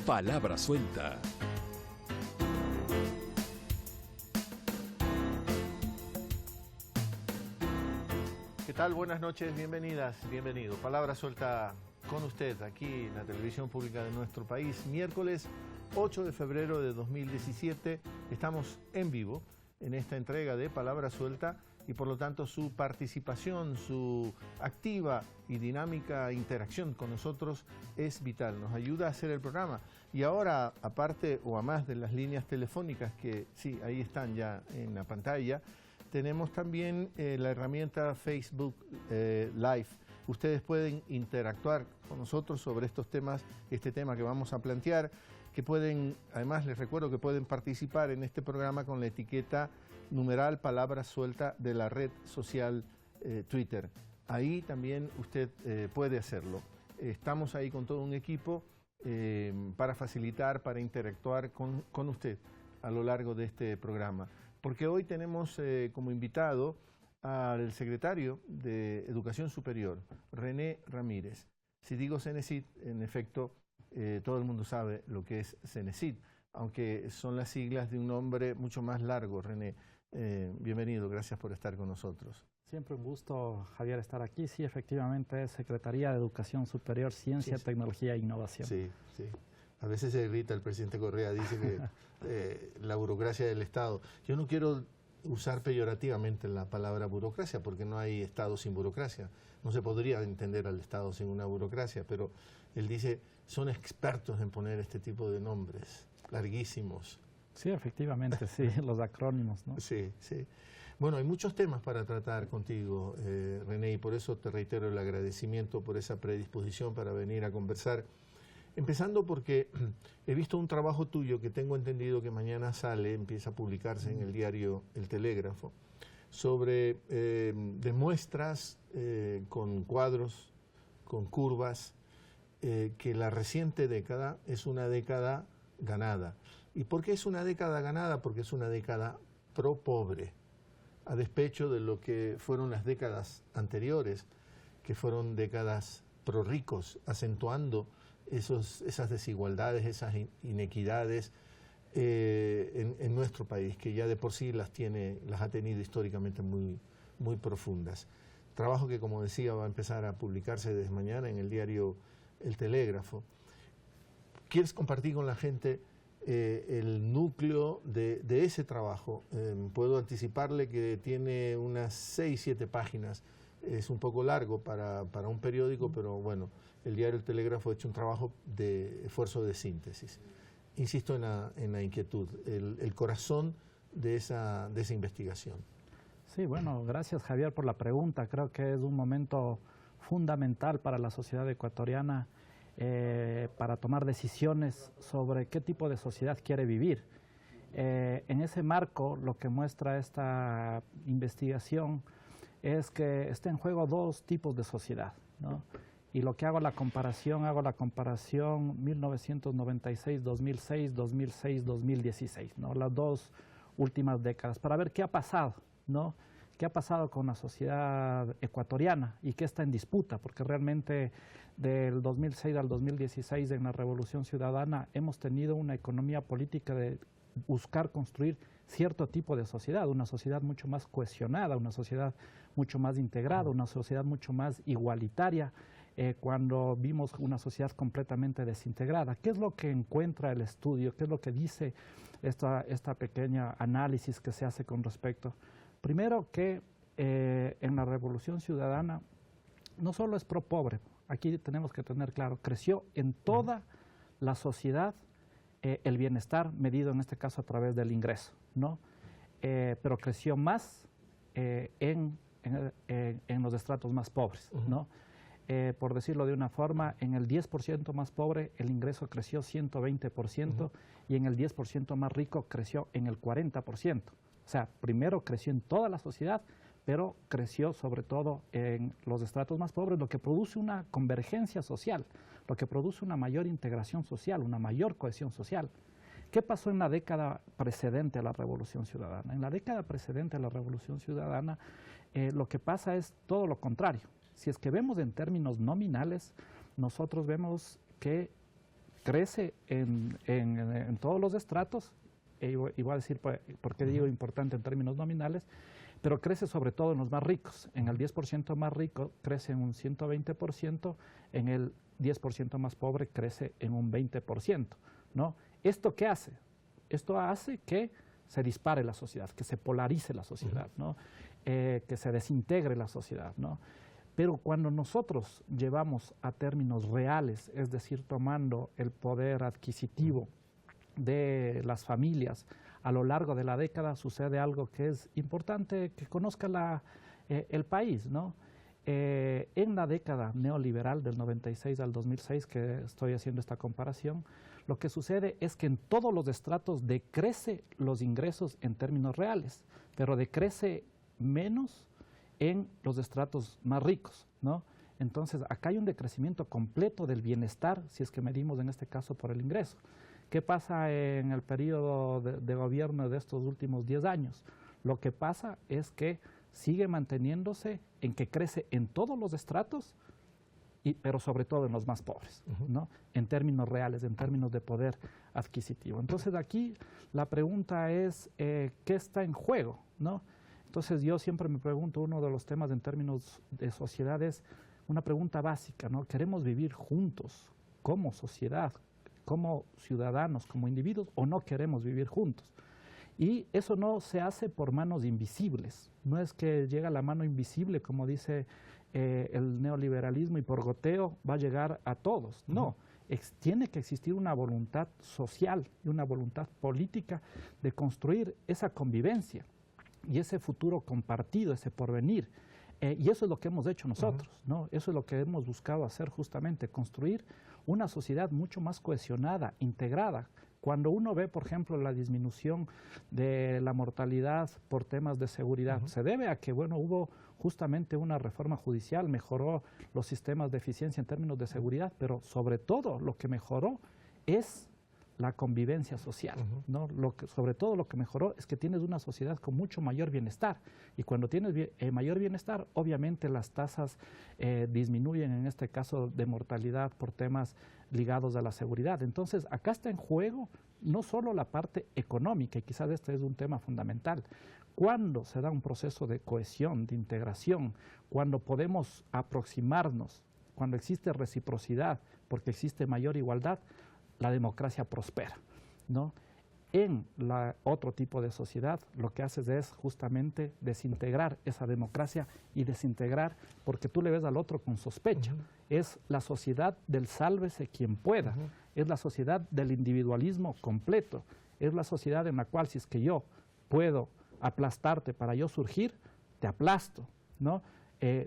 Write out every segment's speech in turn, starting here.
Palabra Suelta. ¿Qué tal? Buenas noches, bienvenidas, bienvenido. Palabra Suelta con usted aquí en la televisión pública de nuestro país. Miércoles 8 de febrero de 2017 estamos en vivo en esta entrega de Palabra Suelta y por lo tanto su participación, su activa y dinámica interacción con nosotros es vital, nos ayuda a hacer el programa. Y ahora, aparte o a más de las líneas telefónicas que sí, ahí están ya en la pantalla, tenemos también la herramienta Facebook Live. Ustedes pueden interactuar con nosotros sobre estos temas, este tema que vamos a plantear, que pueden, además les recuerdo que pueden participar en este programa con la etiqueta numeral Palabra Suelta de la red social Twitter. Ahí también usted puede hacerlo. Estamos ahí con todo un equipo para facilitar, para interactuar con usted a lo largo de este programa. Porque hoy tenemos como invitado al secretario de Educación Superior, René Ramírez. Si digo Cenecit, en efecto, todo el mundo sabe lo que es Cenecit, aunque son las siglas de un nombre mucho más largo. René, bienvenido, gracias por estar con nosotros. Siempre un gusto, Javier, estar aquí. Sí, efectivamente es Secretaría de Educación Superior, Ciencia, Sí. Tecnología e Innovación. Sí, sí. A veces se irrita el presidente Correa, dice que la burocracia del Estado. Yo no quiero usar peyorativamente la palabra burocracia, porque no hay Estado sin burocracia. No se podría entender al Estado sin una burocracia, pero él dice, son expertos en poner este tipo de nombres, larguísimos. Sí, efectivamente, sí, los acrónimos, ¿no? Sí, sí. Bueno, hay muchos temas para tratar contigo, René, y por eso te reitero el agradecimiento por esa predisposición para venir a conversar. Empezando porque he visto un trabajo tuyo que tengo entendido que mañana sale, empieza a publicarse en el diario El Telégrafo, sobre demuestras con cuadros, con curvas, que la reciente década es una década ganada. ¿Y por qué es una década ganada? Porque es una década pro-pobre, a despecho de lo que fueron las décadas anteriores, que fueron décadas pro-ricos, acentuando esas desigualdades, esas inequidades en nuestro país, que ya de por sí las ha tenido históricamente muy profundas. Trabajo que, como decía, va a empezar a publicarse desde mañana en el diario El Telégrafo. ¿Quieres compartir con la gente el núcleo de ese trabajo? Puedo anticiparle que tiene unas 6-7 páginas. Es un poco largo para un periódico, pero bueno, el diario El Telégrafo ha hecho un trabajo de esfuerzo de síntesis. Insisto en la inquietud, el corazón de esa investigación. Sí, bueno, gracias, Javier, por la pregunta. Creo que es un momento fundamental para la sociedad ecuatoriana para tomar decisiones sobre qué tipo de sociedad quiere vivir. En ese marco, lo que muestra esta investigación es que está en juego dos tipos de sociedad, ¿no? Y lo que hago la comparación 1996-2006, 2006-2016, ¿no? Las dos últimas décadas, para ver qué ha pasado, ¿no? ¿Qué ha pasado con la sociedad ecuatoriana y qué está en disputa? Porque realmente del 2006 al 2016 en la Revolución Ciudadana hemos tenido una economía política de buscar construir cierto tipo de sociedad, una sociedad mucho más cohesionada, una sociedad mucho más integrada, una sociedad mucho más igualitaria, cuando vimos una sociedad completamente desintegrada. ¿Qué es lo que encuentra el estudio? ¿Qué es lo que dice esta pequeña análisis que se hace con respecto? Primero que en la Revolución Ciudadana no solo es pro-pobre, aquí tenemos que tener claro, creció en toda la sociedad el bienestar medido en este caso a través del ingreso, ¿no? Pero creció más en los estratos más pobres, ¿no? Por decirlo de una forma, en el 10% más pobre el ingreso creció 120% y en el 10% más rico creció en el 40%. O sea, primero creció en toda la sociedad, pero creció sobre todo en los estratos más pobres, lo que produce una convergencia social, lo que produce una mayor integración social, una mayor cohesión social. ¿Qué pasó en la década precedente a la Revolución Ciudadana? En la década precedente a la Revolución Ciudadana, lo que pasa es todo lo contrario. Si es que vemos en términos nominales, nosotros vemos que crece en todos los estratos, y voy a decir por qué digo importante en términos nominales, pero crece sobre todo en los más ricos. En el 10% más rico crece en un 120%, en el 10% más pobre crece en un 20%, ¿no? ¿Esto qué hace? Esto hace que se dispare la sociedad, que se polarice la sociedad, ¿no? Que se desintegre la sociedad, ¿no? Pero cuando nosotros llevamos a términos reales, es decir, tomando el poder adquisitivo de las familias a lo largo de la década, sucede algo que es importante que conozca el país, ¿no? En la década neoliberal del 96 al 2006, que estoy haciendo esta comparación, lo que sucede es que en todos los estratos decrece los ingresos en términos reales, pero decrece menos en los estratos más ricos, ¿no? Entonces, acá hay un decrecimiento completo del bienestar, si es que medimos en este caso por el ingreso. ¿Qué pasa en el periodo de gobierno de estos últimos 10 años? Lo que pasa es que sigue manteniéndose en que crece en todos los estratos, pero sobre todo en los más pobres, ¿no? En términos reales, en términos de poder adquisitivo. Entonces aquí la pregunta es, ¿qué está en juego, ¿no? Entonces yo siempre me pregunto, uno de los temas en términos de sociedad es una pregunta básica, ¿no? ¿Queremos vivir juntos como sociedad, como ciudadanos, como individuos, o no queremos vivir juntos? Y eso no se hace por manos invisibles, no es que llega la mano invisible, como dice el neoliberalismo, y por goteo va a llegar a todos. No, tiene que existir una voluntad social y una voluntad política de construir esa convivencia y ese futuro compartido, ese porvenir. Y eso es lo que hemos hecho nosotros, ¿no? Eso es lo que hemos buscado hacer justamente, construir una sociedad mucho más cohesionada, integrada. Cuando uno ve, por ejemplo, la disminución de la mortalidad por temas de seguridad, se debe a que, bueno, hubo justamente una reforma judicial, mejoró los sistemas de eficiencia en términos de seguridad, pero sobre todo lo que mejoró es la convivencia social, ¿no? Sobre todo lo que mejoró es que tienes una sociedad con mucho mayor bienestar, y cuando tienes mayor bienestar, obviamente las tasas disminuyen, en este caso de mortalidad por temas ligados a la seguridad. Entonces acá está en juego no solo la parte económica, y quizás este es un tema fundamental. Cuando se da un proceso de cohesión, de integración, cuando podemos aproximarnos, cuando existe reciprocidad, porque existe mayor igualdad, la democracia prospera, ¿no? En otro tipo de sociedad lo que haces es justamente desintegrar esa democracia, y desintegrar porque tú le ves al otro con sospecha. Es la sociedad del sálvese quien pueda, es la sociedad del individualismo completo, es la sociedad en la cual si es que yo puedo aplastarte para yo surgir, te aplasto, ¿no?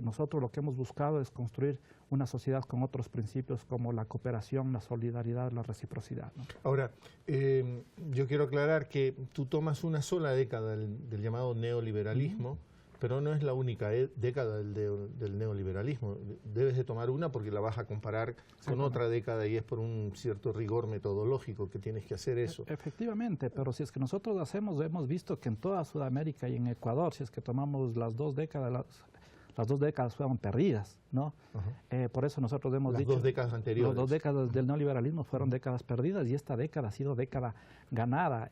Nosotros lo que hemos buscado es construir una sociedad con otros principios como la cooperación, la solidaridad, la reciprocidad, ¿no? Ahora, yo quiero aclarar que tú tomas una sola década del llamado neoliberalismo, pero no es la única década del neoliberalismo. Debes de tomar una porque la vas a comparar con otra década, y es por un cierto rigor metodológico que tienes que hacer eso. Efectivamente, pero si es que nosotros hemos visto que en toda Sudamérica y en Ecuador, si es que tomamos las dos décadas fueron perdidas, ¿no? Por eso nosotros hemos dicho... Las 2 décadas anteriores. Las 2 décadas del neoliberalismo fueron décadas perdidas, y esta década ha sido década ganada.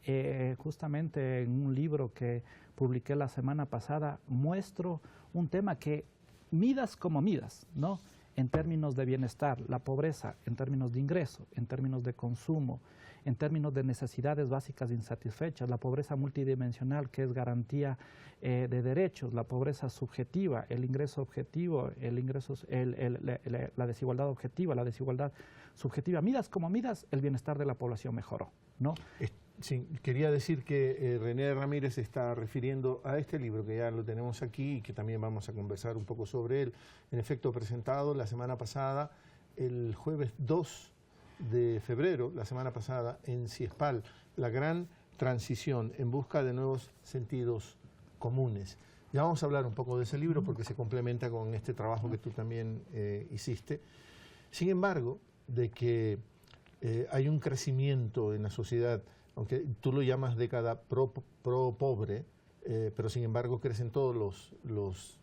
Justamente en un libro que publiqué la semana pasada muestro un tema que midas como midas, ¿no? En términos de bienestar, la pobreza, en términos de ingreso, en términos de consumo, en términos de necesidades básicas insatisfechas, la pobreza multidimensional, que es garantía de derechos, la pobreza subjetiva, el ingreso objetivo, la desigualdad objetiva, la desigualdad subjetiva. Midas como midas, el bienestar de la población mejoró, ¿no? Sí, quería decir que René Ramírez se está refiriendo a este libro, que ya lo tenemos aquí y que también vamos a conversar un poco sobre él. En efecto, presentado la semana pasada, el jueves 2 de febrero, la semana pasada, en CIESPAL, la gran transición en busca de nuevos sentidos comunes. Ya vamos a hablar un poco de ese libro porque se complementa con este trabajo que tú también hiciste. Sin embargo, de que hay un crecimiento en la sociedad, aunque tú lo llamas década pro-pobre, pero sin embargo crecen todos los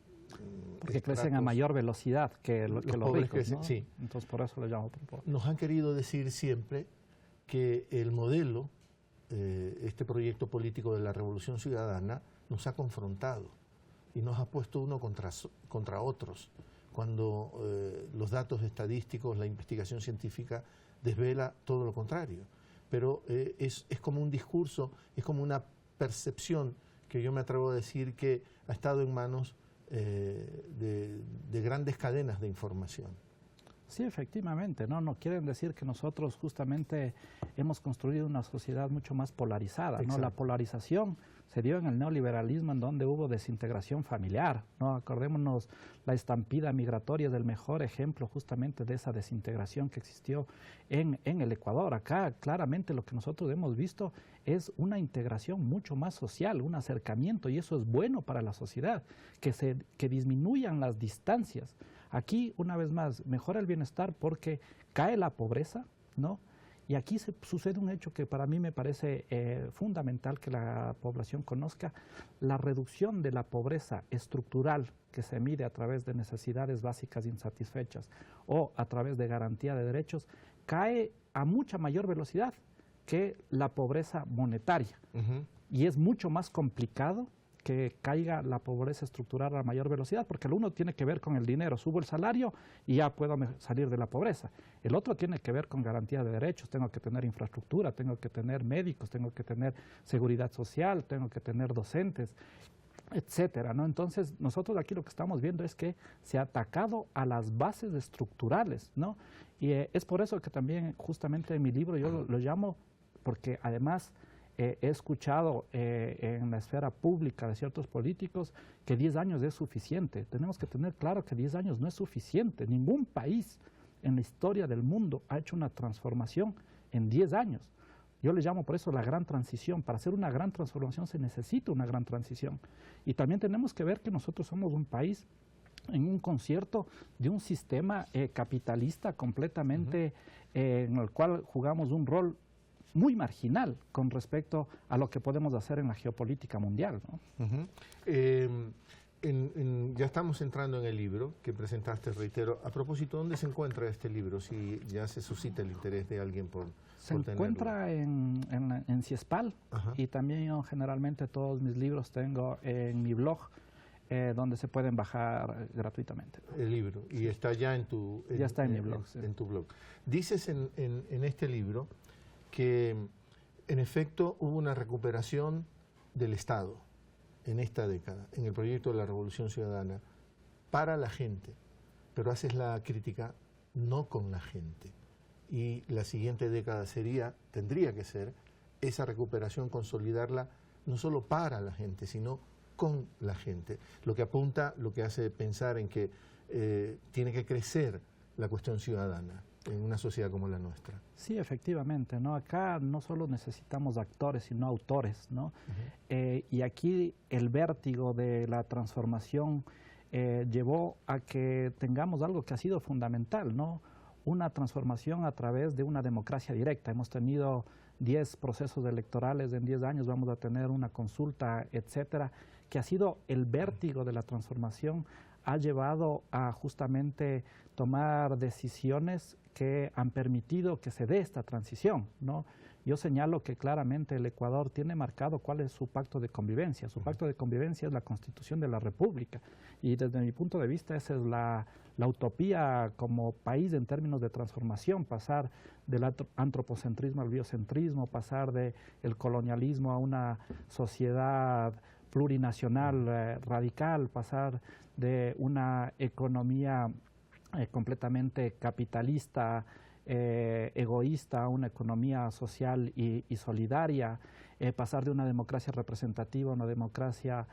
Porque crecen a mayor velocidad que los pobres ricos, ¿no? sí. Entonces por eso le llamo pobre. Nos han querido decir siempre que el modelo, este proyecto político de la Revolución Ciudadana, nos ha confrontado y nos ha puesto uno contra otros, cuando los datos estadísticos, la investigación científica desvela todo lo contrario. Pero es como un discurso, es como una percepción que yo me atrevo a decir que ha estado en manos de grandes cadenas de información. Sí, efectivamente, ¿no? No quieren decir que nosotros justamente hemos construido una sociedad mucho más polarizada, ¿no? La polarización se dio en el neoliberalismo, en donde hubo desintegración familiar, ¿no? Acordémonos, la estampida migratoria es el mejor ejemplo justamente de esa desintegración que existió en el Ecuador. Acá claramente lo que nosotros hemos visto es una integración mucho más social, un acercamiento, y eso es bueno para la sociedad, que disminuyan las distancias. Aquí, una vez más, mejora el bienestar porque cae la pobreza, ¿no? Y aquí sucede un hecho que para mí me parece fundamental que la población conozca: la reducción de la pobreza estructural que se mide a través de necesidades básicas insatisfechas o a través de garantía de derechos, cae a mucha mayor velocidad que la pobreza monetaria. Y es mucho más complicado que caiga la pobreza estructural a mayor velocidad, porque el uno tiene que ver con el dinero, subo el salario y ya puedo salir de la pobreza. El otro tiene que ver con garantía de derechos, tengo que tener infraestructura, tengo que tener médicos, tengo que tener seguridad social, tengo que tener docentes, etcétera, ¿no? Entonces, nosotros aquí lo que estamos viendo es que se ha atacado a las bases estructurales, ¿no? Y es por eso que también justamente en mi libro yo lo llamo, porque además he escuchado en la esfera pública de ciertos políticos que 10 años es suficiente. Tenemos que tener claro que 10 años no es suficiente. Ningún país en la historia del mundo ha hecho una transformación en 10 años. Yo le llamo por eso la gran transición. Para hacer una gran transformación se necesita una gran transición. Y también tenemos que ver que nosotros somos un país en un concierto de un sistema capitalista completamente en el cual jugamos un rol muy marginal con respecto a lo que podemos hacer en la geopolítica mundial, ¿no? Ya estamos entrando en el libro que presentaste, reitero. A propósito, ¿dónde se encuentra este libro? Si ya se suscita el interés de alguien por encuentra en Ciespal. Y también yo generalmente todos mis libros tengo en mi blog, donde se pueden bajar gratuitamente. El libro, y está ya en tu... ya está en mi blog. En tu blog. Dices en este libro que en efecto hubo una recuperación del Estado en esta década, en el proyecto de la Revolución Ciudadana, para la gente, pero haces la crítica no con la gente. Y la siguiente década tendría que ser esa recuperación, consolidarla no solo para la gente, sino con la gente. Lo que apunta, lo que hace pensar en que tiene que crecer la cuestión ciudadana en una sociedad como la nuestra. Sí, efectivamente, ¿no? Acá no solo necesitamos actores, sino autores, ¿no? Y aquí el vértigo de la transformación llevó a que tengamos algo que ha sido fundamental, ¿no? Una transformación a través de una democracia directa. Hemos tenido 10 procesos electorales en 10 años, vamos a tener una consulta, etcétera, que ha sido el vértigo de la transformación, ha llevado a justamente tomar decisiones que han permitido que se dé esta transición, ¿no? Yo señalo que claramente el Ecuador tiene marcado cuál es su pacto de convivencia. Su pacto de convivencia es la Constitución de la República, y desde mi punto de vista esa es la utopía como país en términos de transformación: pasar del antropocentrismo al biocentrismo, pasar del colonialismo a una sociedad plurinacional radical, pasar de una economía completamente capitalista, egoísta, a una economía social y solidaria, pasar de una democracia representativa a una democracia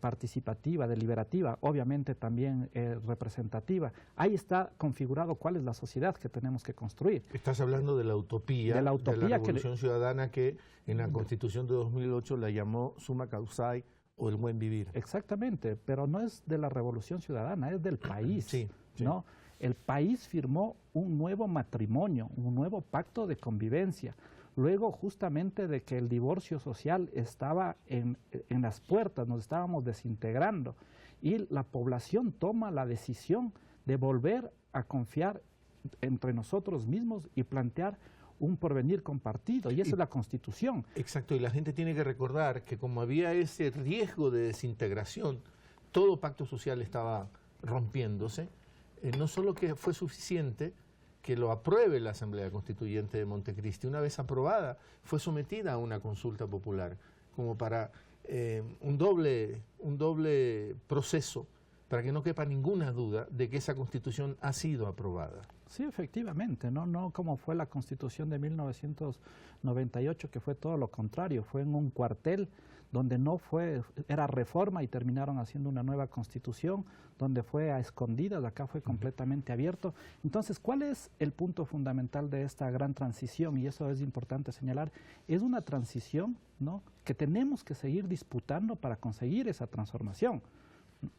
participativa, deliberativa, obviamente también representativa. Ahí está configurado cuál es la sociedad que tenemos que construir. Estás hablando de la utopía de la Revolución Ciudadana, que en la Constitución de 2008 la llamó summa causae, o el buen vivir. Exactamente, pero no es de la Revolución Ciudadana, es del país, sí. ¿no? El país firmó un nuevo matrimonio, un nuevo pacto de convivencia, luego justamente de que el divorcio social estaba en las puertas, nos estábamos desintegrando, y la población toma la decisión de volver a confiar entre nosotros mismos y plantear un porvenir compartido, y esa es la Constitución. Exacto, y la gente tiene que recordar que como había ese riesgo de desintegración, todo pacto social estaba rompiéndose, no solo que fue suficiente que lo apruebe la Asamblea Constituyente de Montecristi, una vez aprobada, fue sometida a una consulta popular, como para un doble proceso, para que no quepa ninguna duda de que esa Constitución ha sido aprobada. Sí, efectivamente, no como fue la Constitución de 1998, que fue todo lo contrario, fue en un cuartel donde no fue, era reforma y terminaron haciendo una nueva Constitución, donde fue a escondidas, acá fue completamente abierto. Entonces, ¿cuál es el punto fundamental de esta gran transición? Y eso es importante señalar, es una transición, ¿no?, que tenemos que seguir disputando para conseguir esa transformación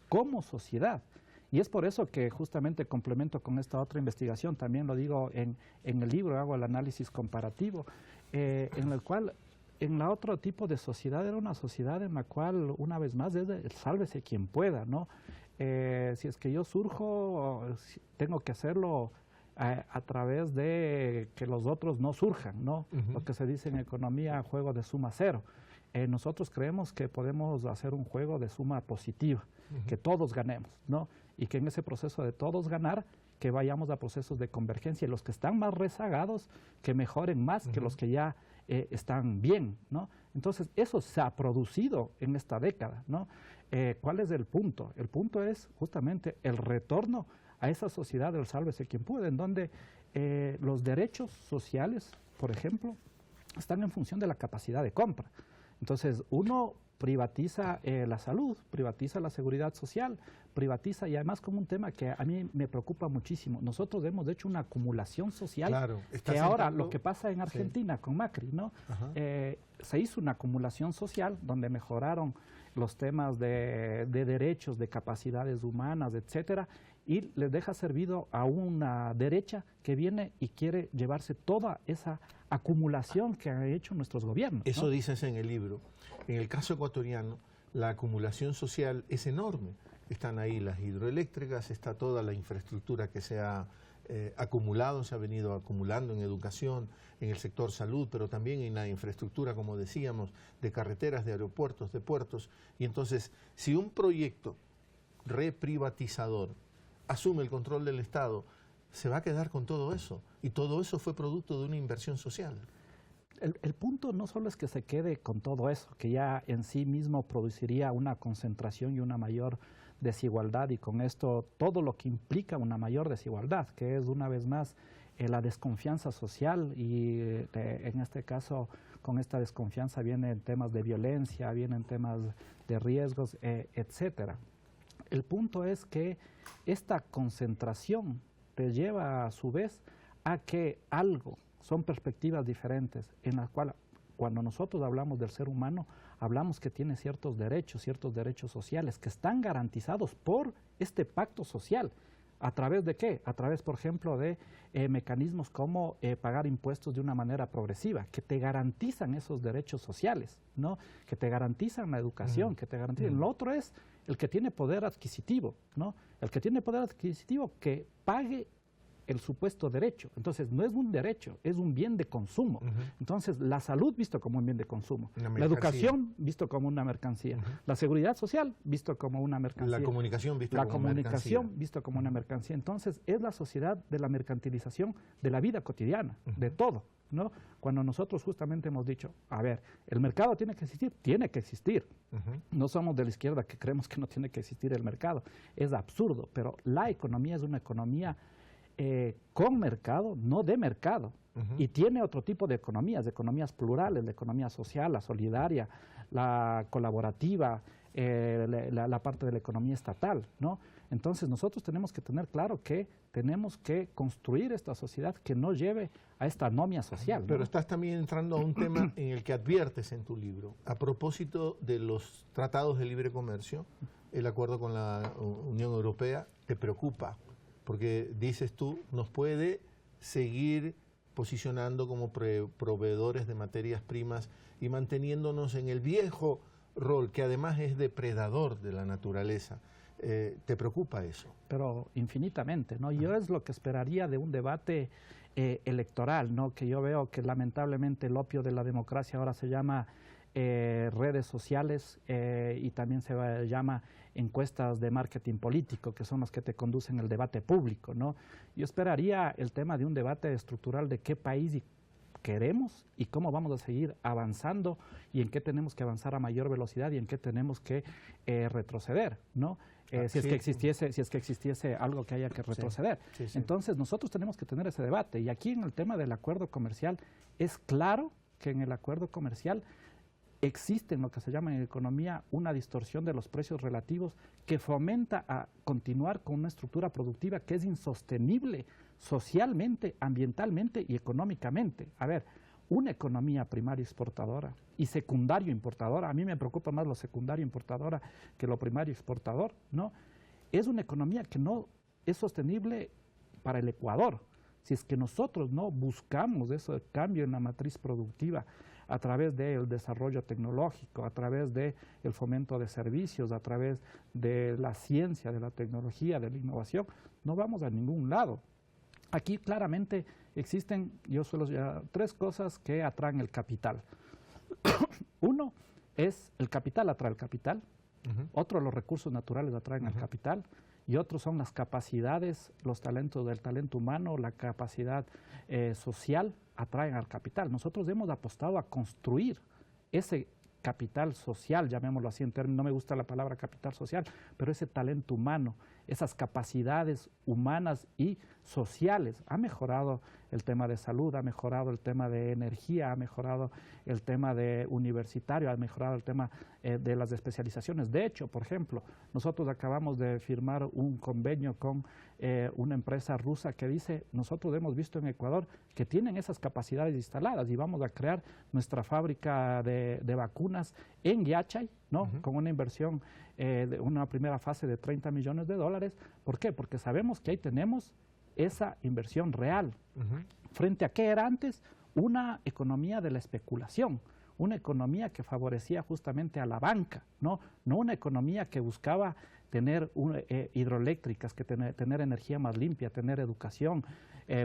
como sociedad. Y es por eso que justamente complemento con esta otra investigación, también lo digo en el libro, hago el análisis comparativo, en el cual en la otro tipo de sociedad era una sociedad en la cual, una vez más, es el sálvese quien pueda, ¿no? Si es que yo surjo, tengo que hacerlo a través de que los otros no surjan, ¿no? Lo que se dice en economía, juego de suma cero. Nosotros creemos que podemos hacer un juego de suma positiva, que todos ganemos, ¿no? Y que en ese proceso de todos ganar, que vayamos a procesos de convergencia, y los que están más rezagados, que mejoren más que los que ya están bien, ¿no? Entonces, eso se ha producido en esta década, ¿no? ¿Cuál es el punto? El punto es justamente el retorno a esa sociedad del sálvese quien puede, en donde los derechos sociales, por ejemplo, están en función de la capacidad de compra. Entonces, uno privatiza la salud, privatiza la seguridad social, privatiza, y además como un tema que a mí me preocupa muchísimo, nosotros hemos hecho una acumulación social, claro, que ahora lo que pasa en Argentina con Macri, ¿no? Se hizo una acumulación social donde mejoraron los temas de derechos, de capacidades humanas, etcétera, y les deja servido a una derecha que viene y quiere llevarse toda esa acumulación que han hecho nuestros gobiernos, ¿no? Eso dices en el libro. En el caso ecuatoriano, la acumulación social es enorme. Están ahí las hidroeléctricas, está toda la infraestructura que se ha acumulado, se ha venido acumulando en educación, en el sector salud, pero también en la infraestructura, como decíamos, de carreteras, de aeropuertos, de puertos. Y entonces, si un proyecto reprivatizador asume el control del Estado, se va a quedar con todo eso. Y todo eso fue producto de una inversión social. El punto no solo es que se quede con todo eso, que ya en sí mismo produciría una concentración y una mayor desigualdad, y con esto todo lo que implica una mayor desigualdad, que es una vez más la desconfianza social, y en este caso con esta desconfianza vienen temas de violencia, vienen temas de riesgos, etcétera. El punto es que esta concentración te lleva a su vez a que algo, son perspectivas diferentes, en las cuales cuando nosotros hablamos del ser humano, hablamos que tiene ciertos derechos sociales que están garantizados por este pacto social. ¿A través de qué? A través, por ejemplo, de mecanismos como pagar impuestos de una manera progresiva, que te garantizan esos derechos sociales, ¿no? Que te garantizan la educación, que te garantizan. Lo otro es el que tiene poder adquisitivo, ¿no? El que tiene poder adquisitivo que pague el supuesto derecho. Entonces, no es un derecho, es un bien de consumo. Entonces, la salud visto como un bien de consumo, la educación visto como una mercancía, la seguridad social visto como una mercancía, la comunicación visto como una mercancía. Entonces, es la sociedad de la mercantilización de la vida cotidiana, de todo, ¿no? Cuando nosotros justamente hemos dicho, a ver, el mercado tiene que existir, tiene que existir. No somos de la izquierda que creemos que no tiene que existir el mercado. Es absurdo, pero la economía es una economía con mercado, no de mercado. Y tiene otro tipo de economías plurales, la economía social, la solidaria, la colaborativa, la parte de la economía estatal, ¿no? Entonces nosotros tenemos que tener claro que tenemos que construir esta sociedad que no lleve a esta anomia social, ¿no? Pero estás también entrando a un tema en el que adviertes en tu libro, a propósito de los tratados de libre comercio, el acuerdo con la Unión Europea te preocupa, porque dices tú, nos puede seguir posicionando como proveedores de materias primas y manteniéndonos en el viejo rol, que además es depredador de la naturaleza, ¿Te preocupa eso? Pero infinitamente, ¿no? Yo es lo que esperaría de un debate electoral, ¿no? Que yo veo que lamentablemente el opio de la democracia ahora se llama redes sociales y también se llama encuestas de marketing político, que son las que te conducen al debate público, ¿no? Yo esperaría el tema de un debate estructural de qué país queremos y cómo vamos a seguir avanzando y en qué tenemos que avanzar a mayor velocidad y en qué tenemos que retroceder, ¿no? Si es que existiese algo que haya que retroceder. Sí, sí. Entonces nosotros tenemos que tener ese debate y aquí en el tema del acuerdo comercial es claro que en el acuerdo comercial existe en lo que se llama en economía una distorsión de los precios relativos que fomenta a continuar con una estructura productiva que es insostenible socialmente, ambientalmente y económicamente. A ver, una economía primaria exportadora y secundario importadora, a mí me preocupa más lo secundario importadora que lo primario exportador, ¿no? Es una economía que no es sostenible para el Ecuador. Si es que nosotros no buscamos ese cambio en la matriz productiva a través del desarrollo tecnológico, a través del fomento de servicios, a través de la ciencia, de la tecnología, de la innovación, no vamos a ningún lado. Aquí claramente existen, yo suelo llamar, tres cosas que atraen el capital. Uno es el capital atrae el capital, otro los recursos naturales atraen al capital y otros son las capacidades, los talentos del talento humano, la capacidad social atraen al capital. Nosotros hemos apostado a construir ese capital social, llamémoslo así en términos, no me gusta la palabra capital social, pero ese talento humano, esas capacidades humanas y sociales. Ha mejorado el tema de salud, ha mejorado el tema de energía, ha mejorado el tema de universitario, ha mejorado el tema de las especializaciones. De hecho, por ejemplo, nosotros acabamos de firmar un convenio con una empresa rusa que dice, nosotros hemos visto en Ecuador que tienen esas capacidades instaladas y vamos a crear nuestra fábrica de vacunas en Yachay, ¿no? Con una inversión de una primera fase de $30 millones. ¿Por qué? Porque sabemos que ahí tenemos esa inversión real. ¿Frente a qué era antes? Una economía de la especulación, una economía que favorecía justamente a la banca, no una economía que buscaba tener hidroeléctricas, que tener energía más limpia, tener educación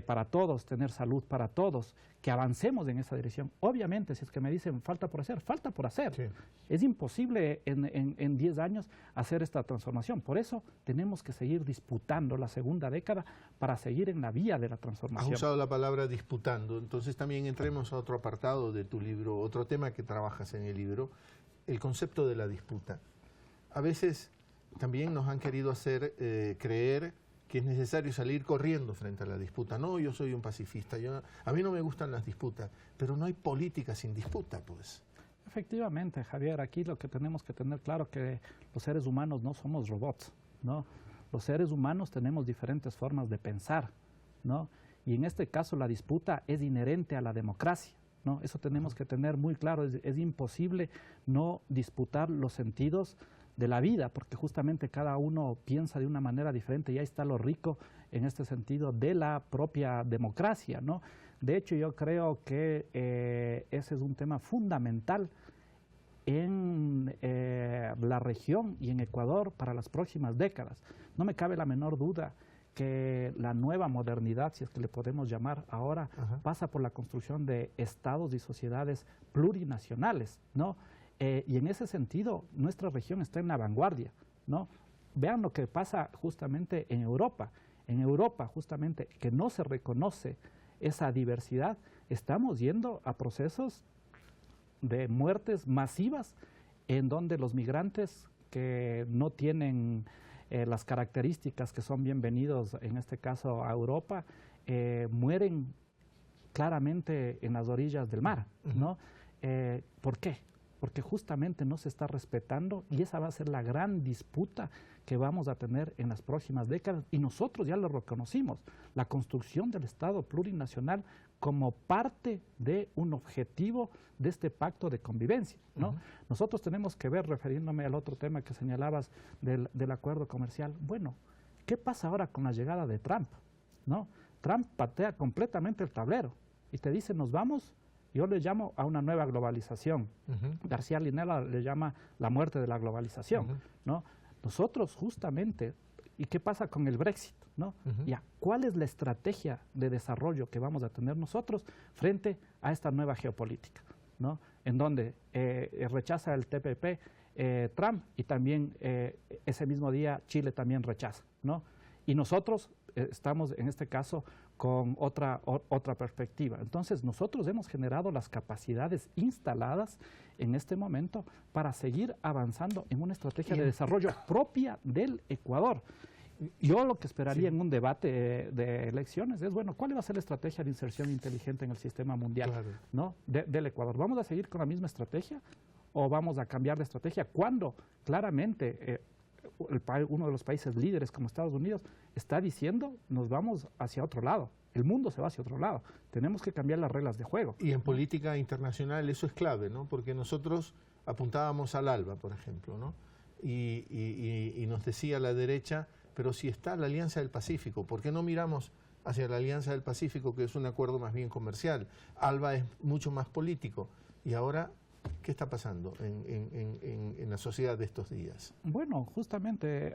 para todos, tener salud para todos, que avancemos en esa dirección. Obviamente, si es que me dicen falta por hacer, falta por hacer. Sí. Es imposible en 10 años hacer esta transformación. Por eso tenemos que seguir disputando la segunda década para seguir en la vía de la transformación. Has usado la palabra disputando, entonces también entremos a otro apartado de tu libro, otro tema que trabajas en el libro, el concepto de la disputa. A veces también nos han querido hacer creer que es necesario salir corriendo frente a la disputa. No, yo soy un pacifista, a mí no me gustan las disputas, pero no hay política sin disputa, pues. Efectivamente, Javier, aquí lo que tenemos que tener claro es que los seres humanos no somos robots, ¿no? Los seres humanos tenemos diferentes formas de pensar, ¿no? Y en este caso la disputa es inherente a la democracia, ¿no? Eso tenemos que tener muy claro, es imposible no disputar los sentidos de la vida, porque justamente cada uno piensa de una manera diferente y ahí está lo rico en este sentido de la propia democracia, ¿no? De hecho, yo creo que ese es un tema fundamental en la región y en Ecuador para las próximas décadas. No me cabe la menor duda que la nueva modernidad, si es que le podemos llamar ahora, pasa por la construcción de estados y sociedades plurinacionales, ¿no? Y en ese sentido, nuestra región está en la vanguardia, ¿no? Vean lo que pasa justamente en Europa. En Europa, justamente, que no se reconoce esa diversidad, estamos yendo a procesos de muertes masivas en donde los migrantes que no tienen las características que son bienvenidos, en este caso a Europa, mueren claramente en las orillas del mar, ¿no? ¿Por qué? Porque justamente no se está respetando y esa va a ser la gran disputa que vamos a tener en las próximas décadas y nosotros ya lo reconocimos, la construcción del Estado plurinacional como parte de un objetivo de este pacto de convivencia, ¿no? Nosotros tenemos que ver, refiriéndome al otro tema que señalabas del acuerdo comercial, bueno, ¿qué pasa ahora con la llegada de Trump? ¿No? Trump patea completamente el tablero y te dice, nos vamos. Yo le llamo a una nueva globalización. García Linera le llama la muerte de la globalización, ¿no? Nosotros justamente, ¿y qué pasa con el Brexit? ¿No? Ya, ¿cuál es la estrategia de desarrollo que vamos a tener nosotros frente a esta nueva geopolítica? ¿No? En donde rechaza el TPP Trump y también ese mismo día Chile también rechaza, ¿no? Y nosotros estamos en este caso con otra perspectiva. Entonces nosotros hemos generado las capacidades instaladas en este momento para seguir avanzando en una estrategia de desarrollo propia del Ecuador. Yo lo que esperaría en un debate de elecciones es, bueno, ¿cuál va a ser la estrategia de inserción inteligente en el sistema mundial, ¿no? del Ecuador? ¿Vamos a seguir con la misma estrategia o vamos a cambiar de estrategia cuando claramente uno de los países líderes como Estados Unidos está diciendo nos vamos hacia otro lado? El mundo se va hacia otro lado. Tenemos que cambiar las reglas de juego. Y en política internacional eso es clave, ¿no? Porque nosotros apuntábamos al ALBA, por ejemplo, ¿no? Y nos decía la derecha, pero si está la Alianza del Pacífico, ¿por qué no miramos hacia la Alianza del Pacífico, que es un acuerdo más bien comercial? ALBA es mucho más político. Y ahora, ¿qué está pasando en la sociedad de estos días? Bueno, justamente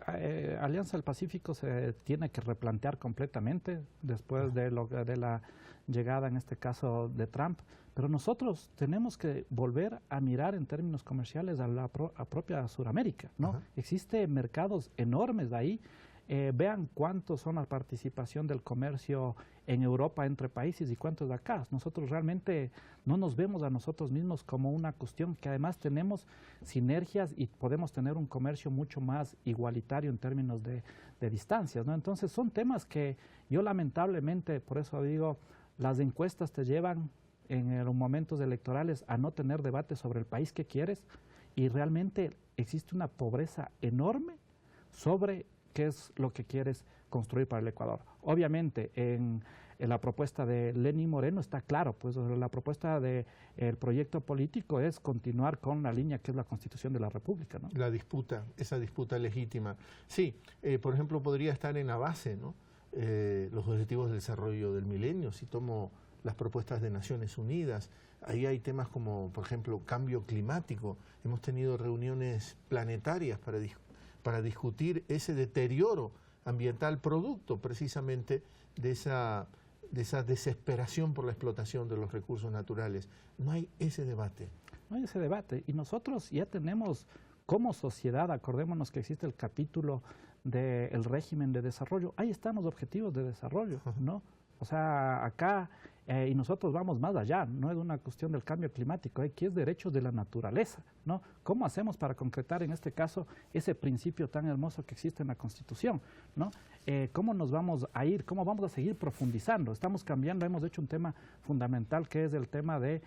Alianza del Pacífico se tiene que replantear completamente después de la llegada, en este caso, de Trump. Pero nosotros tenemos que volver a mirar en términos comerciales a la propia Sudamérica, ¿no? Existen mercados enormes de ahí. Vean cuántos son la participación del comercio en Europa entre países y cuántos de acá. Nosotros realmente no nos vemos a nosotros mismos como una cuestión que además tenemos sinergias y podemos tener un comercio mucho más igualitario en términos de distancias, ¿no? Entonces son temas que yo lamentablemente, por eso digo, las encuestas te llevan en los momentos electorales a no tener debate sobre el país que quieres y realmente existe una pobreza enorme sobre qué es lo que quieres construir para el Ecuador. Obviamente, en la propuesta de Lenín Moreno está claro, pues la propuesta del proyecto político es continuar con la línea que es la Constitución de la República, ¿no? La disputa, esa disputa legítima. Sí, por ejemplo, podría estar en la base, ¿no? Los objetivos de desarrollo del milenio, si tomo las propuestas de Naciones Unidas, ahí hay temas como, por ejemplo, cambio climático. Hemos tenido reuniones planetarias para discutir ese deterioro ambiental producto precisamente de esa desesperación por la explotación de los recursos naturales. No hay ese debate. No hay ese debate. Y nosotros ya tenemos como sociedad, acordémonos que existe el capítulo del régimen de desarrollo, ahí están los objetivos de desarrollo, ¿no? O sea, acá, y nosotros vamos más allá, no es una cuestión del cambio climático, aquí es derechos de la naturaleza, ¿no? ¿Cómo hacemos para concretar en este caso ese principio tan hermoso que existe en la Constitución, ¿no? ¿Cómo nos vamos a ir? ¿Cómo vamos a seguir profundizando? Estamos cambiando, hemos hecho un tema fundamental que es el tema de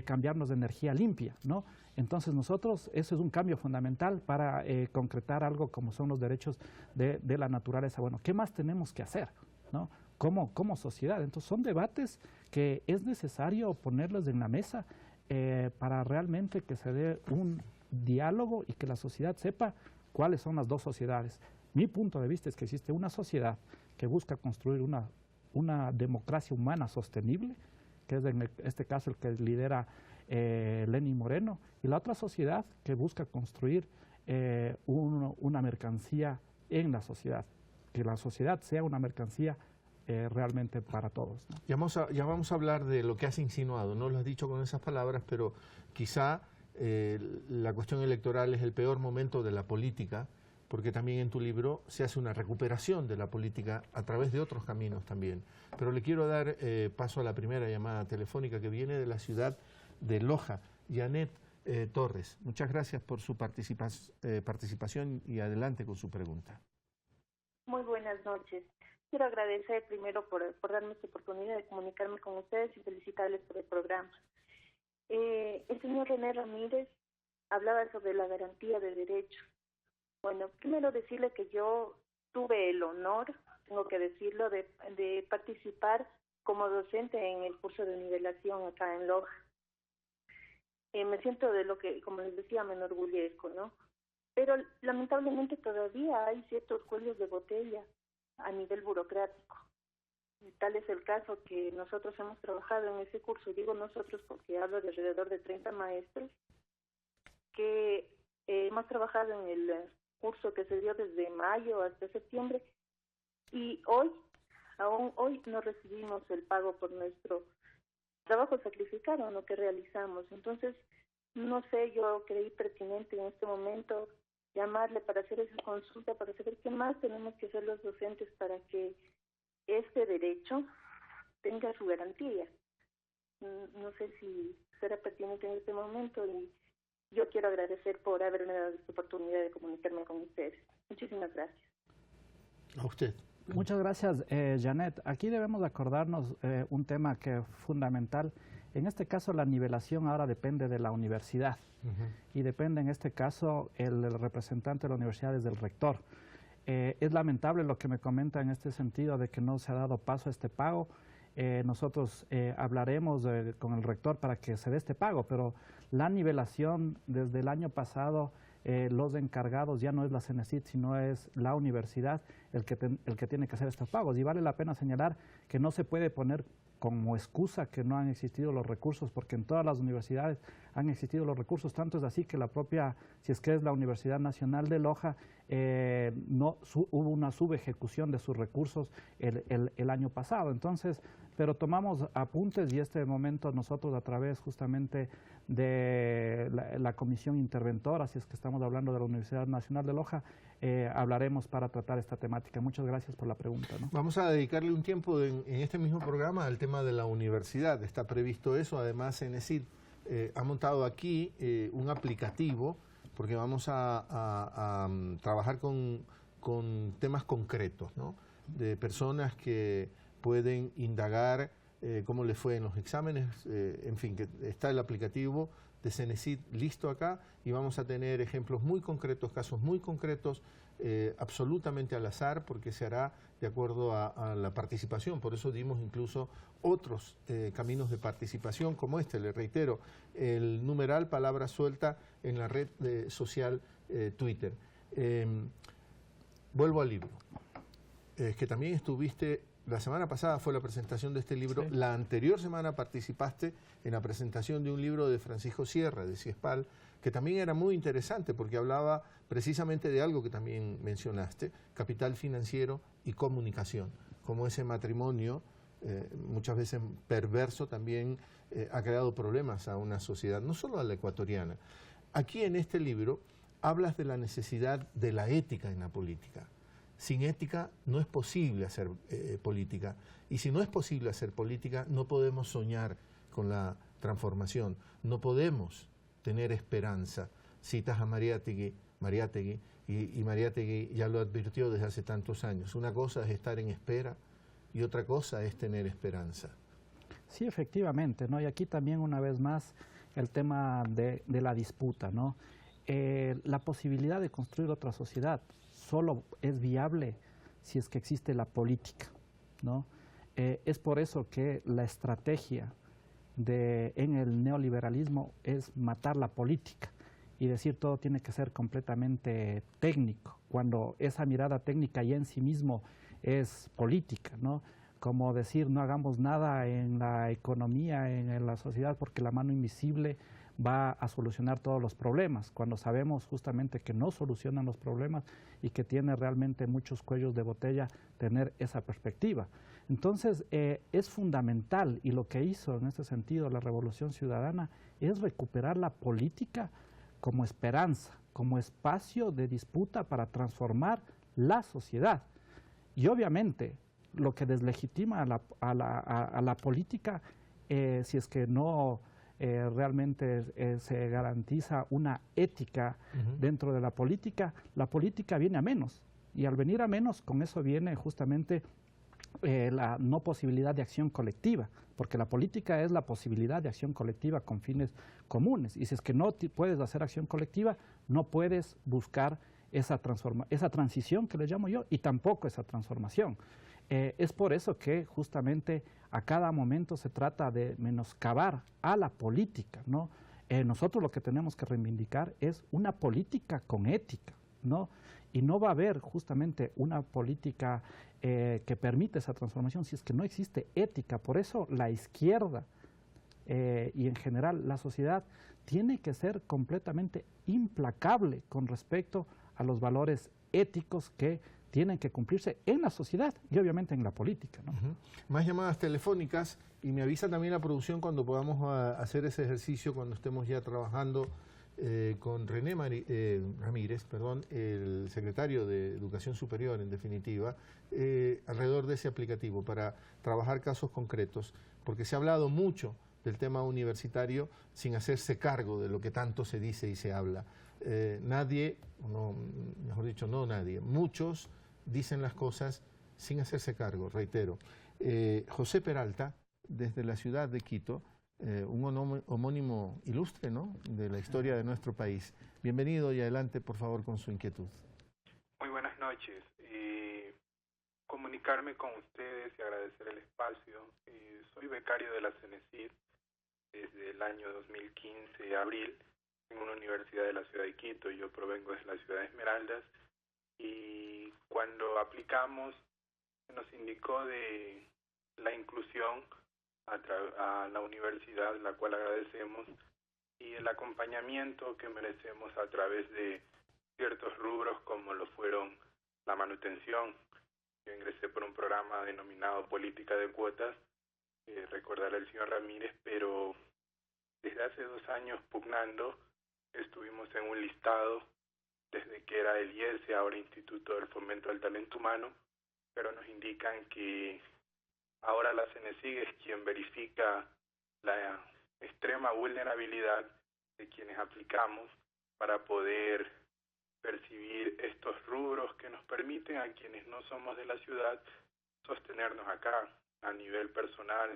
cambiarnos de energía limpia, ¿no? Entonces nosotros, eso es un cambio fundamental para concretar algo como son los derechos de la naturaleza. Bueno, ¿qué más tenemos que hacer, ¿no? Como sociedad. Entonces son debates que es necesario ponerlos en la mesa para realmente que se dé un diálogo y que la sociedad sepa cuáles son las dos sociedades. Mi punto de vista es que existe una sociedad que busca construir una democracia humana sostenible, que es en este caso el que lidera Lenín Moreno, y la otra sociedad que busca construir una mercancía en la sociedad, que la sociedad sea una mercancía realmente para todos, ¿no? Ya vamos a hablar de lo que has insinuado, no lo has dicho con esas palabras, pero quizá la cuestión electoral es el peor momento de la política, porque también en tu libro se hace una recuperación de la política a través de otros caminos también. Pero le quiero dar paso a la primera llamada telefónica que viene de la ciudad de Loja, Janet Torres. Muchas gracias por su participación y adelante con su pregunta. Muy buenas noches. Quiero agradecer primero por darme esta oportunidad de comunicarme con ustedes y felicitarles por el programa. El señor René Ramírez hablaba sobre la garantía de derechos. Bueno, primero decirle que yo tuve el honor, tengo que decirlo, de participar como docente en el curso de nivelación acá en Loja. Me siento de lo que, como les decía, me enorgullezco, ¿no? Pero lamentablemente todavía hay ciertos cuellos de botella a nivel burocrático. Y tal es el caso que nosotros hemos trabajado en ese curso, digo nosotros porque hablo de alrededor de 30 maestros, que hemos trabajado en el curso que se dio desde mayo hasta septiembre, y aún hoy no recibimos el pago por nuestro trabajo sacrificado, lo que realizamos. Entonces, no sé, yo creí pertinente en este momento llamarle para hacer esa consulta, para saber qué más tenemos que hacer los docentes para que este derecho tenga su garantía. No sé si será pertinente en este momento, y yo quiero agradecer por haberme dado esta oportunidad de comunicarme con ustedes. Muchísimas gracias. A usted. Muchas gracias, Janet. Aquí debemos acordarnos un tema que es fundamental. En este caso, la nivelación ahora depende de la universidad y depende, en este caso, el representante de la universidad es el rector. Es lamentable lo que me comenta en este sentido de que no se ha dado paso a este pago. Nosotros hablaremos con el rector para que se dé este pago, pero la nivelación desde el año pasado, los encargados ya no es la CENESID, sino es la universidad el que tiene que hacer estos pagos. Y vale la pena señalar que no se puede poner como excusa que no han existido los recursos, porque en todas las universidades han existido los recursos. Tanto es así que la propia, si es que es la Universidad Nacional de Loja, hubo una subejecución de sus recursos el año pasado. Entonces, pero tomamos apuntes, y este momento nosotros, a través justamente de la comisión interventora, si es que estamos hablando de la Universidad Nacional de Loja, hablaremos para tratar esta temática. Muchas gracias por la pregunta, ¿no? Vamos a dedicarle un tiempo en este mismo programa al tema de la universidad. Está previsto eso. Además, CENESID ha montado aquí un aplicativo, porque vamos a trabajar con temas concretos, ¿no? De personas que pueden indagar cómo les fue en los exámenes, en fin, que está el aplicativo de CENESID listo acá, y vamos a tener ejemplos muy concretos, casos muy concretos, absolutamente al azar, porque se hará de acuerdo a la participación. Por eso dimos incluso otros caminos de participación como este. Le reitero, el numeral palabra suelta en la red social Twitter. Vuelvo al libro. Que también estuviste, la semana pasada fue la presentación de este libro, sí. La anterior semana participaste en la presentación de un libro de Francisco Sierra, de CIESPAL, que también era muy interesante porque hablaba precisamente de algo que también mencionaste, capital financiero y comunicación, como ese matrimonio, muchas veces perverso, también ha creado problemas a una sociedad, no solo a la ecuatoriana. Aquí en este libro hablas de la necesidad de la ética en la política. Sin ética no es posible hacer política, y si no es posible hacer política no podemos soñar con la transformación, no podemos tener esperanza. Citas a Mariátegui, y Mariátegui ya lo advirtió desde hace tantos años. Una cosa es estar en espera y otra cosa es tener esperanza. Sí, efectivamente, ¿no? Y aquí también, una vez más, el tema de la disputa, ¿no? La posibilidad de construir otra sociedad solo es viable si es que existe la política, ¿no? Es por eso que la estrategia en el neoliberalismo es matar la política y decir todo tiene que ser completamente técnico, cuando esa mirada técnica ya en sí mismo es política, ¿no? Como decir no hagamos nada en la economía, en la sociedad, porque la mano invisible va a solucionar todos los problemas, cuando sabemos justamente que no solucionan los problemas y que tiene realmente muchos cuellos de botella tener esa perspectiva. Entonces, es fundamental, y lo que hizo en este sentido la Revolución Ciudadana es recuperar la política como esperanza, como espacio de disputa para transformar la sociedad. Y obviamente, lo que deslegitima a la política, si es que no realmente se garantiza una ética dentro de la política viene a menos. Y al venir a menos, con eso viene justamente la no posibilidad de acción colectiva, porque la política es la posibilidad de acción colectiva con fines comunes. Y si es que no puedes hacer acción colectiva, no puedes buscar esa transición que le llamo yo, y tampoco esa transformación. Es por eso que justamente a cada momento se trata de menoscabar a la política, ¿no? Nosotros lo que tenemos que reivindicar es una política con ética, ¿no? Y no va a haber justamente una política que permita esa transformación si es que no existe ética. Por eso la izquierda y en general la sociedad tiene que ser completamente implacable con respecto a los valores éticos que tienen que cumplirse en la sociedad y obviamente en la política, ¿no? Más llamadas telefónicas, y me avisa también la producción cuando podamos hacer ese ejercicio, cuando estemos ya trabajando con René Ramírez, el secretario de Educación Superior, en definitiva, alrededor de ese aplicativo para trabajar casos concretos, porque se ha hablado mucho del tema universitario sin hacerse cargo de lo que tanto se dice y se habla. Nadie, no, mejor dicho, no nadie, muchos dicen las cosas sin hacerse cargo, reitero. José Peralta, desde la ciudad de Quito, un homónimo ilustre, ¿no?, de la historia de nuestro país. Bienvenido y adelante, por favor, con su inquietud. Muy buenas noches. Comunicarme con ustedes y agradecer el espacio. Soy becario de la CENESID desde el año 2015, abril, en una universidad de la ciudad de Quito. Yo provengo de la ciudad de Esmeraldas, y cuando aplicamos nos indicó de la inclusión a la universidad, la cual agradecemos, y el acompañamiento que merecemos a través de ciertos rubros como lo fueron la manutención. Yo ingresé por un programa denominado Política de Cuotas, recordarle al señor Ramírez, pero desde hace 2 años pugnando, estuvimos en un listado desde que era el IESE, ahora Instituto del Fomento del Talento Humano, pero nos indican que ahora la CENESID es quien verifica la extrema vulnerabilidad de quienes aplicamos para poder percibir estos rubros que nos permiten a quienes no somos de la ciudad sostenernos acá. A nivel personal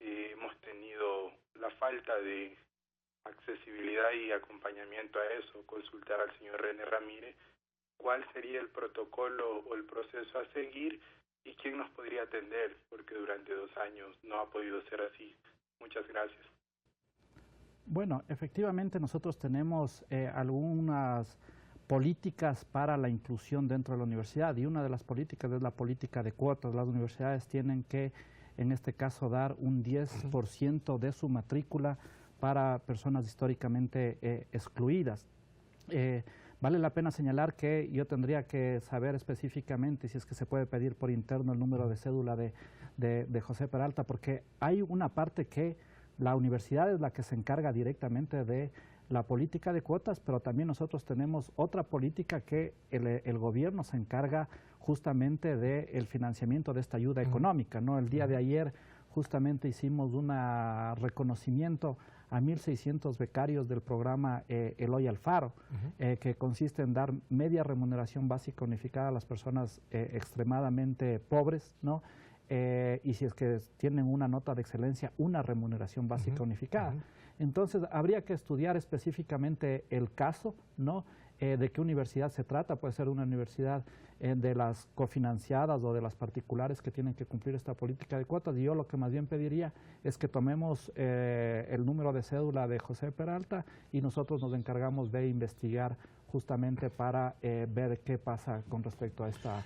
hemos tenido la falta de accesibilidad y acompañamiento a eso. Consultar al señor René Ramírez cuál sería el protocolo o el proceso a seguir y quién nos podría atender, porque durante 2 años no ha podido ser así. Muchas gracias. Bueno, efectivamente nosotros tenemos algunas políticas para la inclusión dentro de la universidad, y una de las políticas es la política de cuotas. Las universidades tienen que, en este caso, dar un 10% de su matrícula para personas históricamente excluidas. Vale la pena señalar que yo tendría que saber específicamente si es que se puede pedir por interno el número de cédula de José Peralta, porque hay una parte que la universidad es la que se encarga directamente de la política de cuotas, pero también nosotros tenemos otra política que el gobierno se encarga justamente del financiamiento de esta ayuda económica, ¿no? El día de ayer justamente hicimos un reconocimiento a 1.600 becarios del programa Eloy Alfaro, que consiste en dar media remuneración básica unificada a las personas extremadamente pobres, ¿no? Y si es que tienen una nota de excelencia, una remuneración básica unificada. Entonces, habría que estudiar específicamente el caso, ¿no? De qué universidad se trata. Puede ser una universidad de las cofinanciadas o de las particulares que tienen que cumplir esta política de cuotas. Y yo lo que más bien pediría es que tomemos el número de cédula de José Peralta y nosotros nos encargamos de investigar justamente para ver qué pasa con respecto a esta...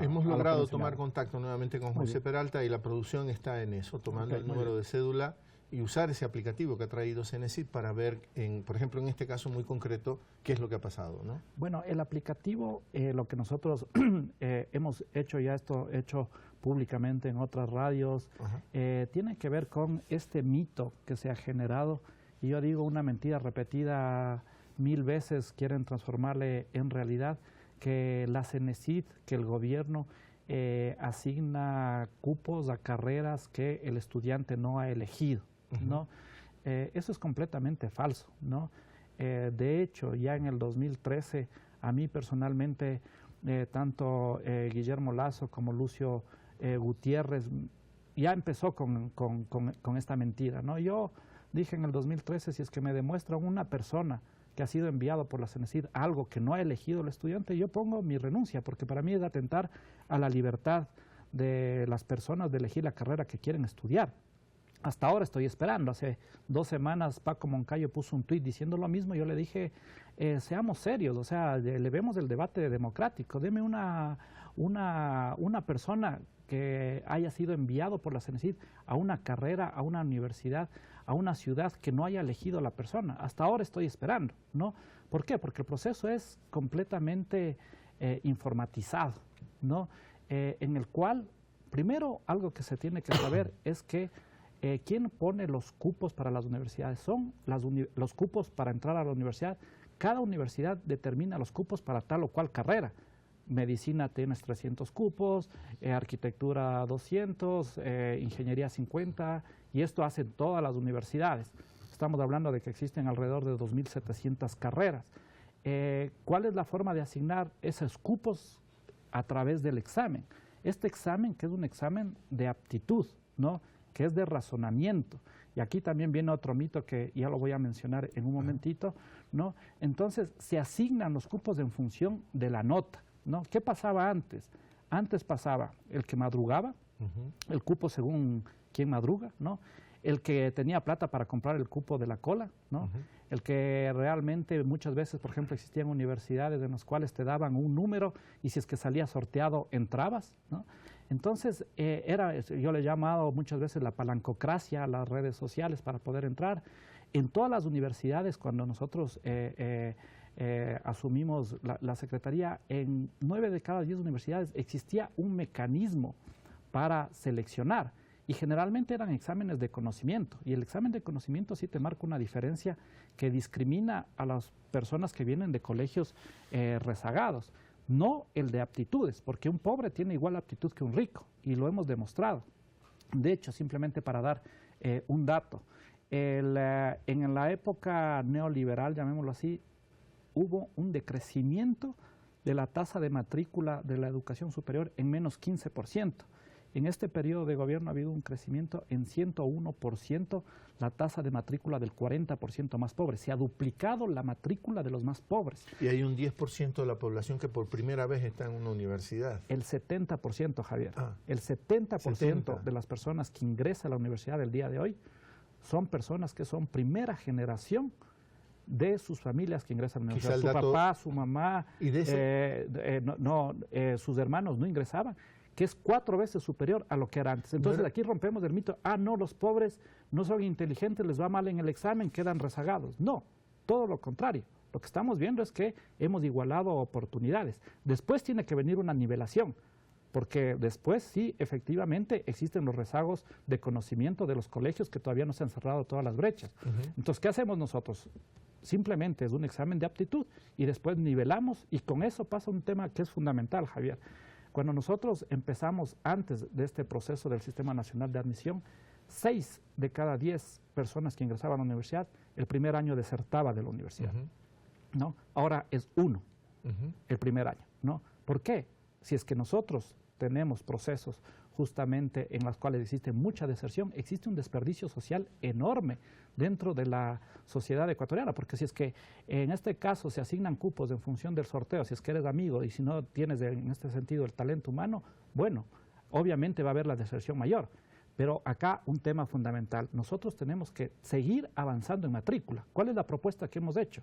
Hemos logrado tomar contacto nuevamente con José Peralta y la producción está en eso, tomando el número de cédula y usar ese aplicativo que ha traído CENESID para ver, por ejemplo, en este caso muy concreto, qué es lo que ha pasado, ¿no? Bueno, el aplicativo, lo que nosotros hemos hecho ya hecho públicamente en otras radios, tiene que ver con este mito que se ha generado, y yo digo una mentira repetida 1000 veces, quieren transformarle en realidad, que la CENESID, que el gobierno asigna cupos a carreras que el estudiante no ha elegido, ¿no? Eso es completamente falso, ¿no? De hecho, ya en el 2013, a mí personalmente, tanto Guillermo Lazo como Lucio Gutiérrez, ya empezó con esta mentira, ¿no? Yo dije en el 2013, si es que me demuestra una persona que ha sido enviado por la CENESID algo que no ha elegido el estudiante, yo pongo mi renuncia, porque para mí es atentar a la libertad de las personas de elegir la carrera que quieren estudiar. Hasta ahora estoy esperando. Hace 2 semanas Paco Moncayo puso un tuit diciendo lo mismo. Yo le dije, seamos serios, o sea, elevemos el debate democrático. Deme una persona que haya sido enviado por la CENESID a una carrera, a una universidad, a una ciudad que no haya elegido la persona. Hasta ahora estoy esperando, ¿no? ¿Por qué? Porque el proceso es completamente informatizado, ¿no? En el cual, primero, algo que se tiene que saber es que ¿quién pone los cupos para las universidades? Son los cupos para entrar a la universidad. Cada universidad determina los cupos para tal o cual carrera. Medicina tienes 300 cupos, arquitectura 200, ingeniería 50, y esto hacen todas las universidades. Estamos hablando de que existen alrededor de 2.700 carreras. ¿Cuál es la forma de asignar esos cupos? A través del examen. Este examen, que es un examen de aptitud, ¿no? Que es de razonamiento. Y aquí también viene otro mito que ya lo voy a mencionar en un momentito, ¿no? Entonces, se asignan los cupos en función de la nota, ¿no? ¿Qué pasaba antes? Antes pasaba el que madrugaba, el cupo según quién madruga, ¿no? El que tenía plata para comprar el cupo de la cola, ¿no? El que realmente muchas veces, por ejemplo, existían universidades en las cuales te daban un número y si es que salía sorteado, entrabas, ¿no? Entonces, yo le he llamado muchas veces la palancocracia a las redes sociales para poder entrar. En todas las universidades, cuando nosotros asumimos la secretaría, en 9 de cada 10 universidades existía un mecanismo para seleccionar. Y generalmente eran exámenes de conocimiento, y el examen de conocimiento sí te marca una diferencia que discrimina a las personas que vienen de colegios rezagados, no el de aptitudes, porque un pobre tiene igual aptitud que un rico, y lo hemos demostrado. De hecho, simplemente para dar un dato, en la época neoliberal, llamémoslo así, hubo un decrecimiento de la tasa de matrícula de la educación superior en menos 15%. En este periodo de gobierno ha habido un crecimiento en 101%, la tasa de matrícula del 40% más pobres. Se ha duplicado la matrícula de los más pobres. Y hay un 10% de la población que por primera vez está en una universidad. El 70%, Javier. El 70% de las personas que ingresan a la universidad el día de hoy son personas que son primera generación de sus familias que ingresan a la universidad. Su papá, su mamá, ¿Y de sus hermanos no ingresaban, que es 4 veces superior a lo que era antes. Entonces aquí rompemos el mito, no, los pobres no son inteligentes, les va mal en el examen, quedan rezagados. No, todo lo contrario. Lo que estamos viendo es que hemos igualado oportunidades. Después tiene que venir una nivelación, porque después sí, efectivamente, existen los rezagos de conocimiento de los colegios que todavía no se han cerrado todas las brechas. Entonces, ¿qué hacemos nosotros? Simplemente es un examen de aptitud y después nivelamos, y con eso pasa un tema que es fundamental, Javier. Cuando nosotros empezamos antes de este proceso del Sistema Nacional de Admisión, 6 de cada 10 personas que ingresaban a la universidad, el primer año desertaba de la universidad, ¿no? Ahora es 1 el primer año, ¿no? ¿Por qué? Si es que nosotros tenemos procesos justamente en los cuales existe mucha deserción, existe un desperdicio social enorme dentro de la sociedad ecuatoriana, porque si es que en este caso se asignan cupos en función del sorteo, si es que eres amigo y si no tienes en este sentido el talento humano, bueno, obviamente va a haber la deserción mayor. Pero acá un tema fundamental, nosotros tenemos que seguir avanzando en matrícula. ¿Cuál es la propuesta que hemos hecho?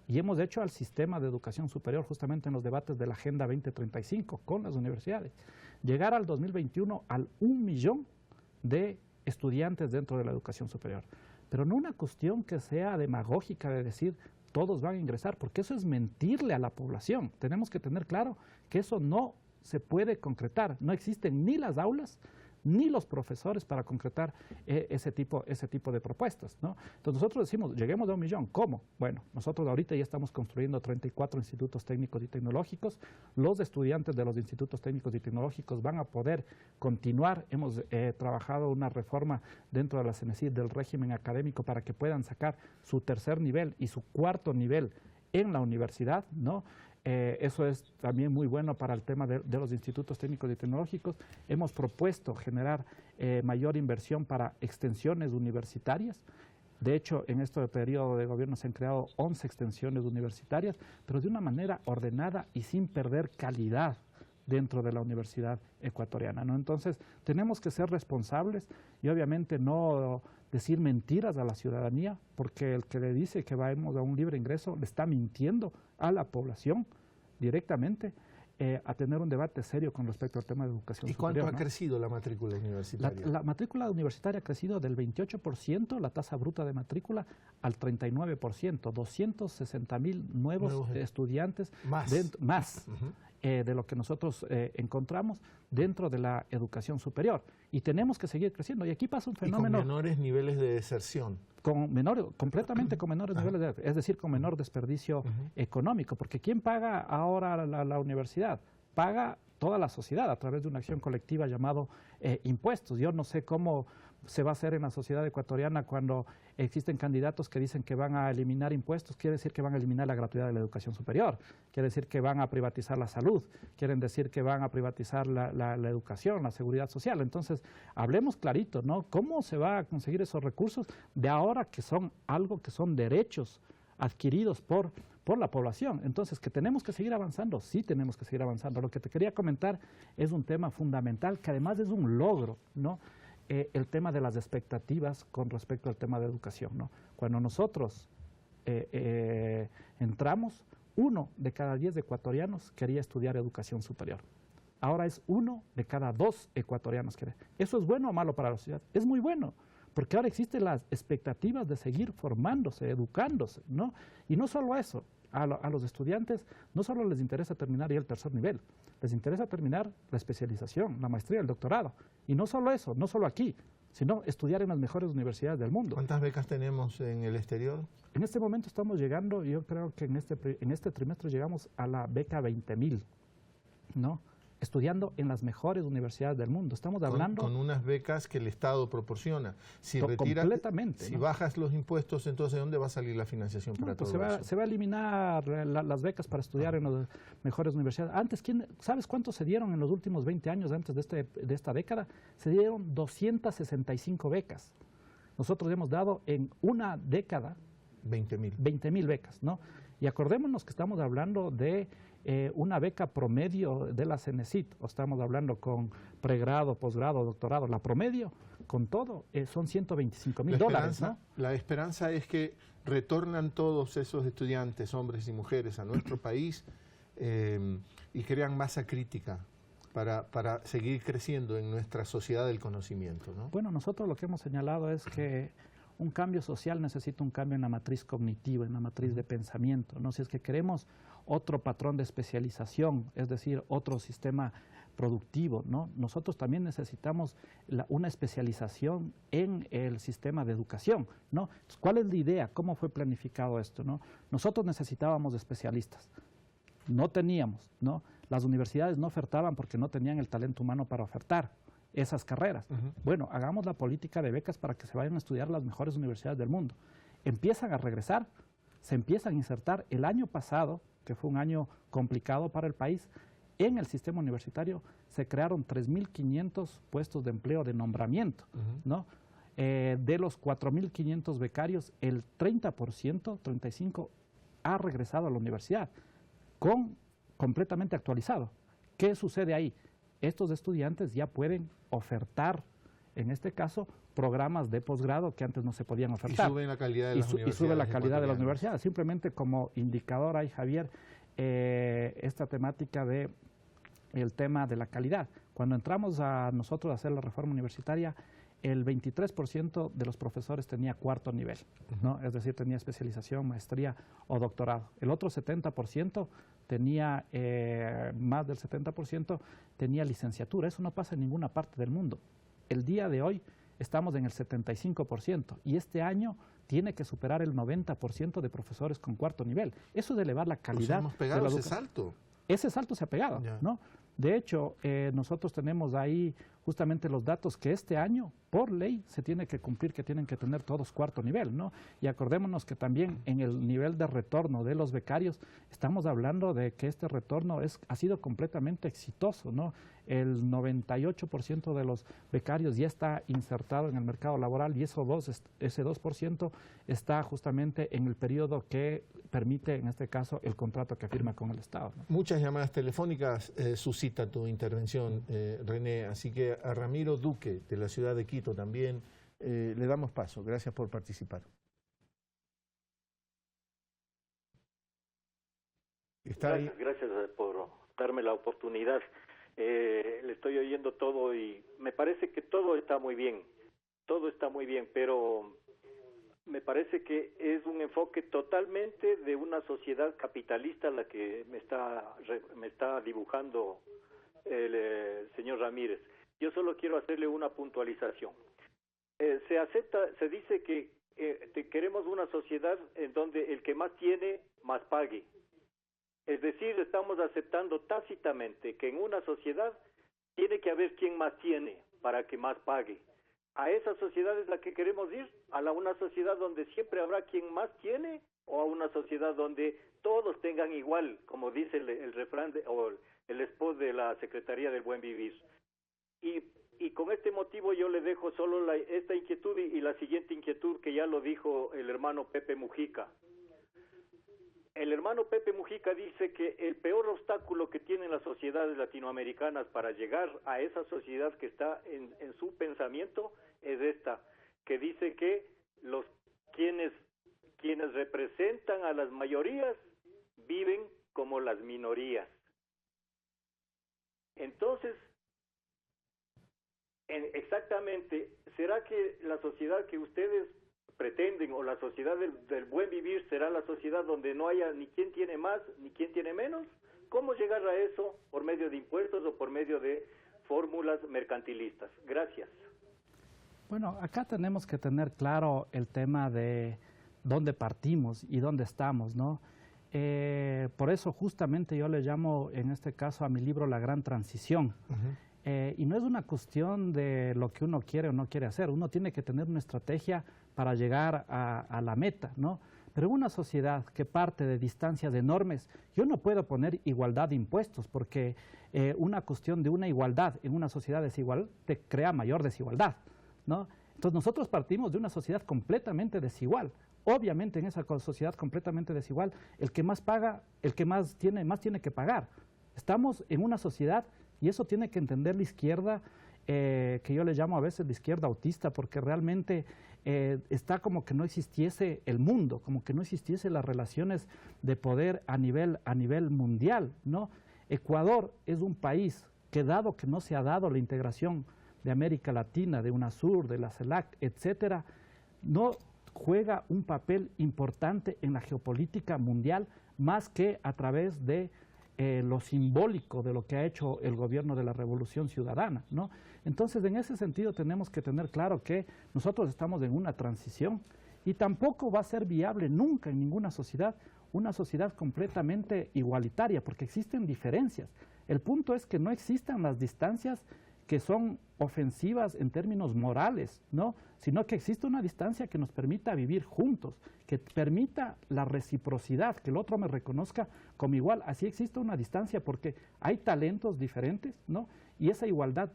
Y hemos hecho al sistema de educación superior justamente en los debates de la Agenda 2035 con las universidades. Llegar al 2021 al 1 millón de estudiantes dentro de la educación superior. Pero no una cuestión que sea demagógica de decir todos van a ingresar, porque eso es mentirle a la población. Tenemos que tener claro que eso no se puede concretar. No existen ni las aulas ni los profesores para concretar ese tipo de propuestas, ¿no? Entonces nosotros decimos, lleguemos a 1 millón, ¿cómo? Bueno, nosotros ahorita ya estamos construyendo 34 institutos técnicos y tecnológicos, los estudiantes de los institutos técnicos y tecnológicos van a poder continuar, hemos trabajado una reforma dentro de la CENESID del régimen académico para que puedan sacar su 3er nivel y su 4º nivel en la universidad, ¿no? Eso es también muy bueno para el tema de los institutos técnicos y tecnológicos. Hemos propuesto generar mayor inversión para extensiones universitarias. De hecho, en este periodo de gobierno se han creado 11 extensiones universitarias, pero de una manera ordenada y sin perder calidad dentro de la universidad ecuatoriana, ¿no? Entonces, tenemos que ser responsables y obviamente no decir mentiras a la ciudadanía, porque el que le dice que vamos a un libre ingreso le está mintiendo a la población directamente. a tener un debate serio con respecto al tema de educación ¿Y superior. cuánto ha crecido la matrícula universitaria? La matrícula universitaria ha crecido del 28%, la tasa bruta de matrícula, al 39%, 260.000 nuevos estudiantes más de lo que nosotros encontramos dentro de la educación superior. Y tenemos que seguir creciendo. Y aquí pasa un fenómeno... Y con menores niveles de deserción. Completamente con menores niveles, es decir, con menor desperdicio económico. Porque ¿quién paga ahora la universidad? Paga toda la sociedad a través de una acción colectiva llamado impuestos. Yo no sé cómo se va a hacer en la sociedad ecuatoriana cuando existen candidatos que dicen que van a eliminar impuestos. Quiere decir que van a eliminar la gratuidad de la educación superior, quiere decir que van a privatizar la salud, quieren decir que van a privatizar la educación, la seguridad social. Entonces, hablemos clarito, ¿no? ¿Cómo se va a conseguir esos recursos de ahora que son algo que son derechos adquiridos por la población? Entonces, ¿que tenemos que seguir avanzando? Sí tenemos que seguir avanzando. Lo que te quería comentar es un tema fundamental que además es un logro, ¿no? El tema de las expectativas con respecto al tema de educación, ¿no? Cuando nosotros entramos, 1 de cada 10 ecuatorianos quería estudiar educación superior. Ahora es 1 de cada 2 ecuatorianos que... ¿Eso es bueno o malo para la sociedad? Es muy bueno, porque ahora existen las expectativas de seguir formándose, educándose, ¿no? Y no solo eso, a los estudiantes no solo les interesa terminar ya el tercer nivel, les interesa terminar la especialización, la maestría, el doctorado. Y no solo eso, no solo aquí, sino estudiar en las mejores universidades del mundo. ¿Cuántas becas tenemos en el exterior? En este momento estamos llegando, yo creo que en este trimestre llegamos a la beca 20.000, ¿no? Estudiando en las mejores universidades del mundo. Estamos hablando... Con unas becas que el Estado proporciona. Si completamente. Si ¿no? bajas los impuestos, entonces ¿de dónde va a salir la financiación para todo eso? Se va a eliminar las becas para estudiar en las mejores universidades. Antes, ¿sabes cuántos se dieron en los últimos 20 años antes de esta década? Se dieron 265 becas. Nosotros hemos dado en una década 20.000 becas, ¿no? Y acordémonos que estamos hablando de una beca promedio de la CENESID, o estamos hablando con pregrado, posgrado, doctorado, la promedio, con todo, son $125.000, ¿no? La esperanza es que retornan todos esos estudiantes, hombres y mujeres, a nuestro país y crean masa crítica para seguir creciendo en nuestra sociedad del conocimiento, ¿no? Bueno, nosotros lo que hemos señalado es que un cambio social necesita un cambio en la matriz cognitiva, en la matriz de pensamiento, ¿no? Si es que queremos otro patrón de especialización, es decir, otro sistema productivo, ¿no? Nosotros también necesitamos una especialización en el sistema de educación, ¿no? Entonces, ¿cuál es la idea? ¿Cómo fue planificado esto, no? Nosotros necesitábamos especialistas, no teníamos, ¿no? Las universidades no ofertaban porque no tenían el talento humano para ofertar esas carreras. Bueno, hagamos la política de becas para que se vayan a estudiar las mejores universidades del mundo. Empiezan a regresar, se empiezan a insertar. El año pasado, que fue un año complicado para el país, en el sistema universitario se crearon 3.500 puestos de empleo de nombramiento, ¿no? De los 4.500 becarios, el 30%, 35%, ha regresado a la universidad, completamente actualizado. ¿Qué sucede ahí? Estos estudiantes ya pueden ofertar, en este caso, programas de posgrado que antes no se podían ofertar. Y suben la calidad de las universidades. Y sube la calidad de las universidades. Simplemente como indicador ahí, Javier, esta temática de el tema de la calidad. Cuando entramos nosotros a hacer la reforma universitaria, el 23% de los profesores tenía cuarto nivel, ¿no? Es decir, tenía especialización, maestría o doctorado. El otro 70% tenía, más del 70% tenía licenciatura. Eso no pasa en ninguna parte del mundo. El día de hoy estamos en el 75% y este año tiene que superar el 90% de profesores con cuarto nivel. Eso es elevar la calidad. Hemos pegado ese salto. Ese salto se ha pegado, ¿no? De hecho, nosotros tenemos ahí justamente los datos que este año, por ley, se tiene que cumplir, que tienen que tener todos cuarto nivel, ¿no? Y acordémonos que también en el nivel de retorno de los becarios, estamos hablando de que este retorno ha sido completamente exitoso, ¿no? El 98% de los becarios ya está insertado en el mercado laboral y ese 2% está justamente en el periodo que permite, en este caso, el contrato que firma con el Estado, ¿no? Muchas llamadas telefónicas suscita tu intervención, René, así que a Ramiro Duque, de la ciudad de Quito también, le damos paso. Gracias por participar. Gracias por darme la oportunidad. Le estoy oyendo todo y me parece que todo está muy bien, pero me parece que es un enfoque totalmente de una sociedad capitalista la que me está dibujando el señor Ramírez. Yo solo quiero hacerle una puntualización. Se dice que queremos una sociedad en donde el que más tiene, más pague. Es decir, estamos aceptando tácitamente que en una sociedad tiene que haber quien más tiene para que más pague. ¿A esa sociedad es la que queremos ir? ¿A una sociedad donde siempre habrá quien más tiene? ¿O a una sociedad donde todos tengan igual, como dice el refrán o el spot de la Secretaría del Buen Vivir? Y con este motivo yo le dejo solo esta inquietud y la siguiente inquietud que ya lo dijo el hermano Pepe Mujica. El hermano Pepe Mujica dice que el peor obstáculo que tienen las sociedades latinoamericanas para llegar a esa sociedad que está en su pensamiento es esta, que dice que quienes representan a las mayorías viven como las minorías. Entonces, exactamente, ¿será que la sociedad que ustedes pretenden o la sociedad del buen vivir será la sociedad donde no haya ni quien tiene más ni quien tiene menos? ¿Cómo llegar a eso? ¿Por medio de impuestos o por medio de fórmulas mercantilistas? Gracias. Bueno, acá tenemos que tener claro el tema de dónde partimos y dónde estamos, ¿no? Por eso justamente yo le llamo en este caso a mi libro La Gran Transición. Y no es una cuestión de lo que uno quiere o no quiere hacer, uno tiene que tener una estrategia para llegar a la meta, ¿no? Pero en una sociedad que parte de distancias enormes, yo no puedo poner igualdad de impuestos porque una cuestión de una igualdad en una sociedad desigual te crea mayor desigualdad, ¿no? Entonces nosotros partimos de una sociedad completamente desigual. Obviamente en esa sociedad completamente desigual, el que más paga, el que más tiene que pagar. Estamos en una sociedad, y eso tiene que entender la izquierda, que yo le llamo a veces la izquierda autista, porque realmente está como que no existiese el mundo, como que no existiese las relaciones de poder a nivel mundial, ¿no? Ecuador es un país que, dado que no se ha dado la integración de América Latina, de UNASUR, de la CELAC, etcétera, no juega un papel importante en la geopolítica mundial más que a través de lo simbólico de lo que ha hecho el gobierno de la Revolución Ciudadana, ¿no? Entonces, en ese sentido tenemos que tener claro que nosotros estamos en una transición y tampoco va a ser viable nunca en ninguna sociedad una sociedad completamente igualitaria, porque existen diferencias. El punto es que no existan las distancias que son ofensivas en términos morales, ¿no? Sino que existe una distancia que nos permita vivir juntos, que permita la reciprocidad, que el otro me reconozca como igual. Así existe una distancia porque hay talentos diferentes, ¿no? Y esa igualdad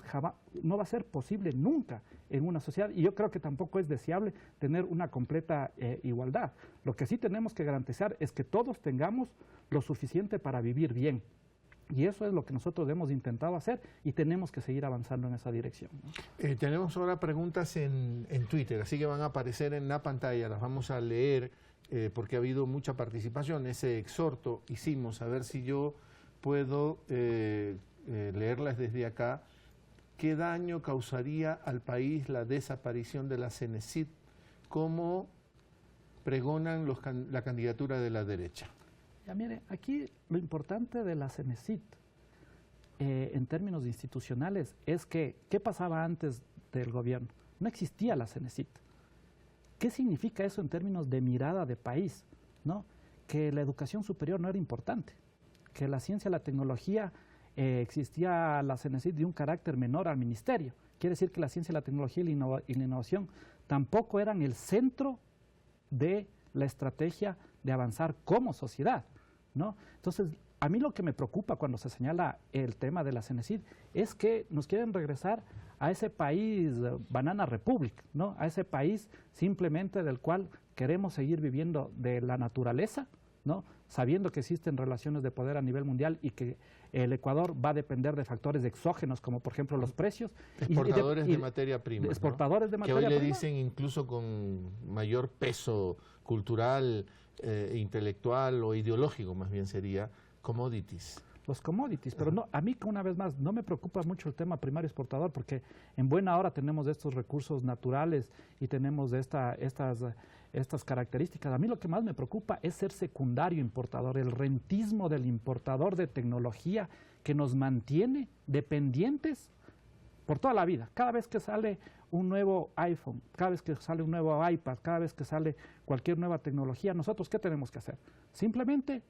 no va a ser posible nunca en una sociedad, y yo creo que tampoco es deseable tener una completa igualdad. Lo que sí tenemos que garantizar es que todos tengamos lo suficiente para vivir bien. Y eso es lo que nosotros hemos intentado hacer y tenemos que seguir avanzando en esa dirección, ¿no? Tenemos ahora preguntas en Twitter, así que van a aparecer en la pantalla, las vamos a leer porque ha habido mucha participación. Ese exhorto hicimos, a ver si yo puedo leerlas desde acá. ¿Qué daño causaría al país la desaparición de la CENESID, como pregonan la candidatura de la derecha? Ya, mire, aquí lo importante de la CENESID en términos institucionales es que, ¿qué pasaba antes del gobierno? No existía la CENESID. ¿Qué significa eso en términos de mirada de país? ¿No? Que la educación superior no era importante, que la ciencia y la tecnología, existía la CENESID de un carácter menor al ministerio. Quiere decir que la ciencia, la tecnología y la innovación tampoco eran el centro de la estrategia de avanzar como sociedad, ¿no? Entonces, a mí lo que me preocupa cuando se señala el tema de la CENESID es que nos quieren regresar a ese país Banana Republic, ¿no? A ese país simplemente del cual queremos seguir viviendo de la naturaleza, ¿no? Sabiendo que existen relaciones de poder a nivel mundial y que el Ecuador va a depender de factores exógenos, como por ejemplo los precios. Exportadores de materia prima. Exportadores, ¿no?, de materia prima. Que hoy le dicen incluso con mayor peso cultural, intelectual o ideológico, más bien sería commodities. los commodities. Pero no, a mí, una vez más, no me preocupa mucho el tema primario exportador, porque en buena hora tenemos estos recursos naturales y tenemos estas características. A mí lo que más me preocupa es ser secundario importador, el rentismo del importador de tecnología que nos mantiene dependientes por toda la vida. Cada vez que sale un nuevo iPhone, cada vez que sale un nuevo iPad, cada vez que sale cualquier nueva tecnología, nosotros ¿qué tenemos que hacer? Simplemente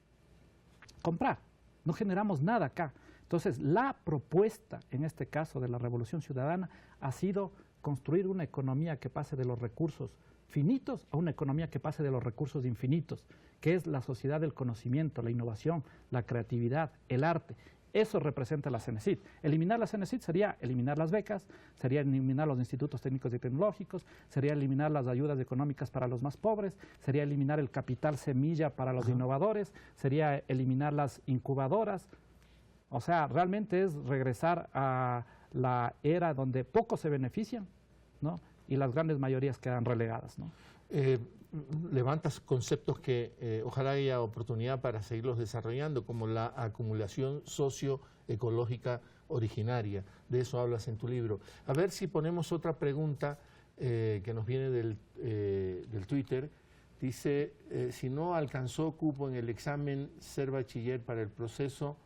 comprar. No generamos nada acá. Entonces, la propuesta, en este caso de la Revolución Ciudadana, ha sido construir una economía que pase de los recursos finitos a una economía que pase de los recursos infinitos, que es la sociedad del conocimiento, la innovación, la creatividad, el arte. Eso representa la CENESID. Eliminar la CENESID sería eliminar las becas, sería eliminar los institutos técnicos y tecnológicos, sería eliminar las ayudas económicas para los más pobres, sería eliminar el capital semilla para los innovadores, sería eliminar las incubadoras. O sea, realmente es regresar a la era donde pocos se benefician, ¿no? Y las grandes mayorías quedan relegadas, ¿no? Levantas conceptos que ojalá haya oportunidad para seguirlos desarrollando, como la acumulación socioecológica originaria. De eso hablas en tu libro. A ver si ponemos otra pregunta que nos viene del Twitter. Dice, si no alcanzó cupo en el examen ser bachiller para el proceso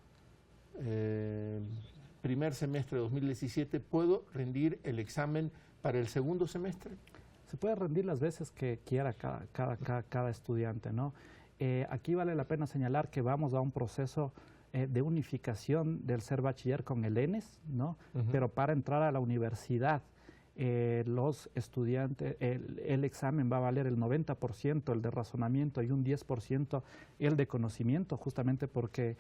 primer semestre de 2017, ¿puedo rendir el examen para el segundo semestre? Se puede rendir las veces que quiera cada estudiante, ¿no? Aquí vale la pena señalar que vamos a un proceso de unificación del ser bachiller con el ENES, ¿no? Pero para entrar a la universidad, los estudiantes, el examen va a valer el 90%, el de razonamiento, y un 10% el de conocimiento, justamente porque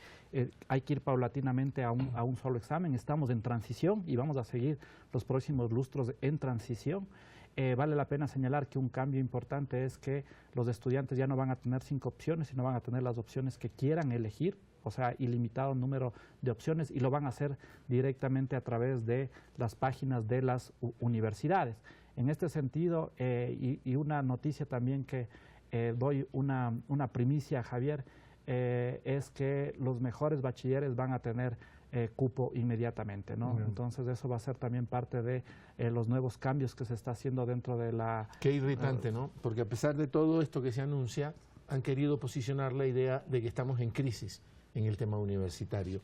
hay que ir paulatinamente a un solo examen. Estamos en transición y vamos a seguir los próximos lustros en transición. Vale la pena señalar que un cambio importante es que los estudiantes ya no van a tener 5 opciones, sino van a tener las opciones que quieran elegir, o sea, ilimitado número de opciones, y lo van a hacer directamente a través de las páginas de las universidades. En este sentido, y una noticia también que doy una primicia, Javier, es que los mejores bachilleres van a tener cupo inmediatamente, ¿no? Entonces eso va a ser también parte de los nuevos cambios que se está haciendo dentro de la... Qué irritante, ¿no? Porque a pesar de todo esto que se anuncia, han querido posicionar la idea de que estamos en crisis en el tema universitario.